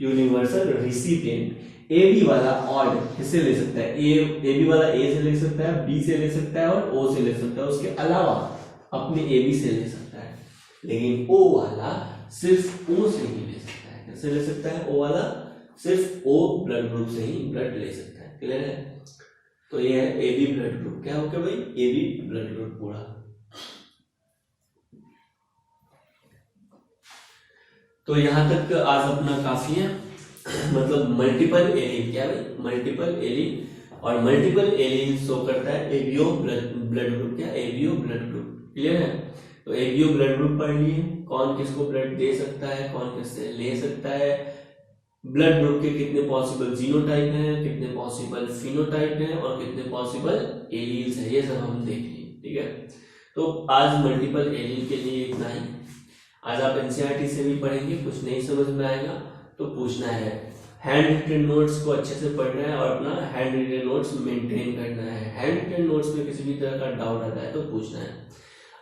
S1: यूनिवर्सल रिसिपिएंट। ए बी वाला ऑड किससे ले सकता है? ए बी वाला ए से ले सकता है, बी से ले सकता है और ओ से ले सकता है। उसके अलावा अपने ए बी से ले सकता है, लेकिन ओ वाला सिर्फ ओ से ही ले सकता है। कैसे ले सकता है? ओ वाला सिर्फ ओ ब्लड ग्रुप से ही ब्लड ले सकता है। क्लियर है? तो ये है ए बी ब्लड ग्रुप। क्या हो गया भाई? ए बी ब्लड ग्रुप पूरा। तो यहां तक आज अपना काफी है। मतलब मल्टीपल एलीन, क्या भाई? मल्टीपल एलीन, और मल्टीपल एलीन शो करता है एबीओ ब्लड ग्रुप। क्या? ABO blood group. क्लियर है? तो एबीओ ब्लड ग्रुप पढ़ लिए, कौन किसको ब्लड दे सकता है, कौन किससे ले सकता है, ब्लड ग्रुप के कितने पॉसिबल जीनोटाइप हैं, कितने पॉसिबल फिनोटाइप हैं और कितने पॉसिबल एलील्स हैं, ये सब हम देख लिए। ठीक है? तो आज मल्टीपल एलील के लिए इतना ही। आज आप एनसीईआरटी से भी पढ़ेंगे, कुछ नहीं समझ में आएगा तो पूछना है। हैंड रिटन नोट्स को अच्छे से पढ़ना है और अपना हैंड रिटन नोट्स मेंटेन करना है। हैंड रिटन नोट्स में किसी भी तरह का डाउट आता है तो पूछना है।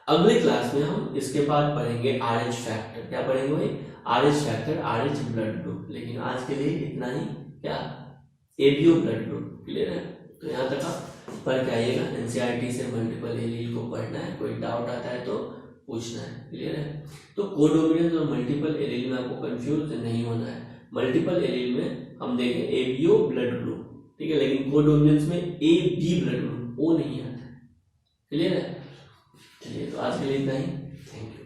S1: अगले क्लास में हम इसके बाद पढ़ेंगे आरएच फैक्टर। क्या पढ़ेंगे भाई? RH factor, RH blood group. लेकिन आज के लिए इतना ही। क्या? ABO blood group. क्लियर है? तो यहाँ तक आप पढ़ के आइएगा। एनसीईआरटी से मल्टीपल एलील को पढ़ना है, कोई डाउट आता है तो पूछना है। क्लियर है? तो कोडोमिनेंस और मल्टीपल एलील में आपको कंफ्यूज नहीं होना है। मल्टीपल एलील में हम देखें एबीओ ब्लड ग्रुप, ठीक है, लेकिन कोडोमिनेंस में ए बी ब्लड ग्रुप, ओ नहीं आता है। क्लियर है? चलिए, तो आज के लिए इतना ही। Thank you.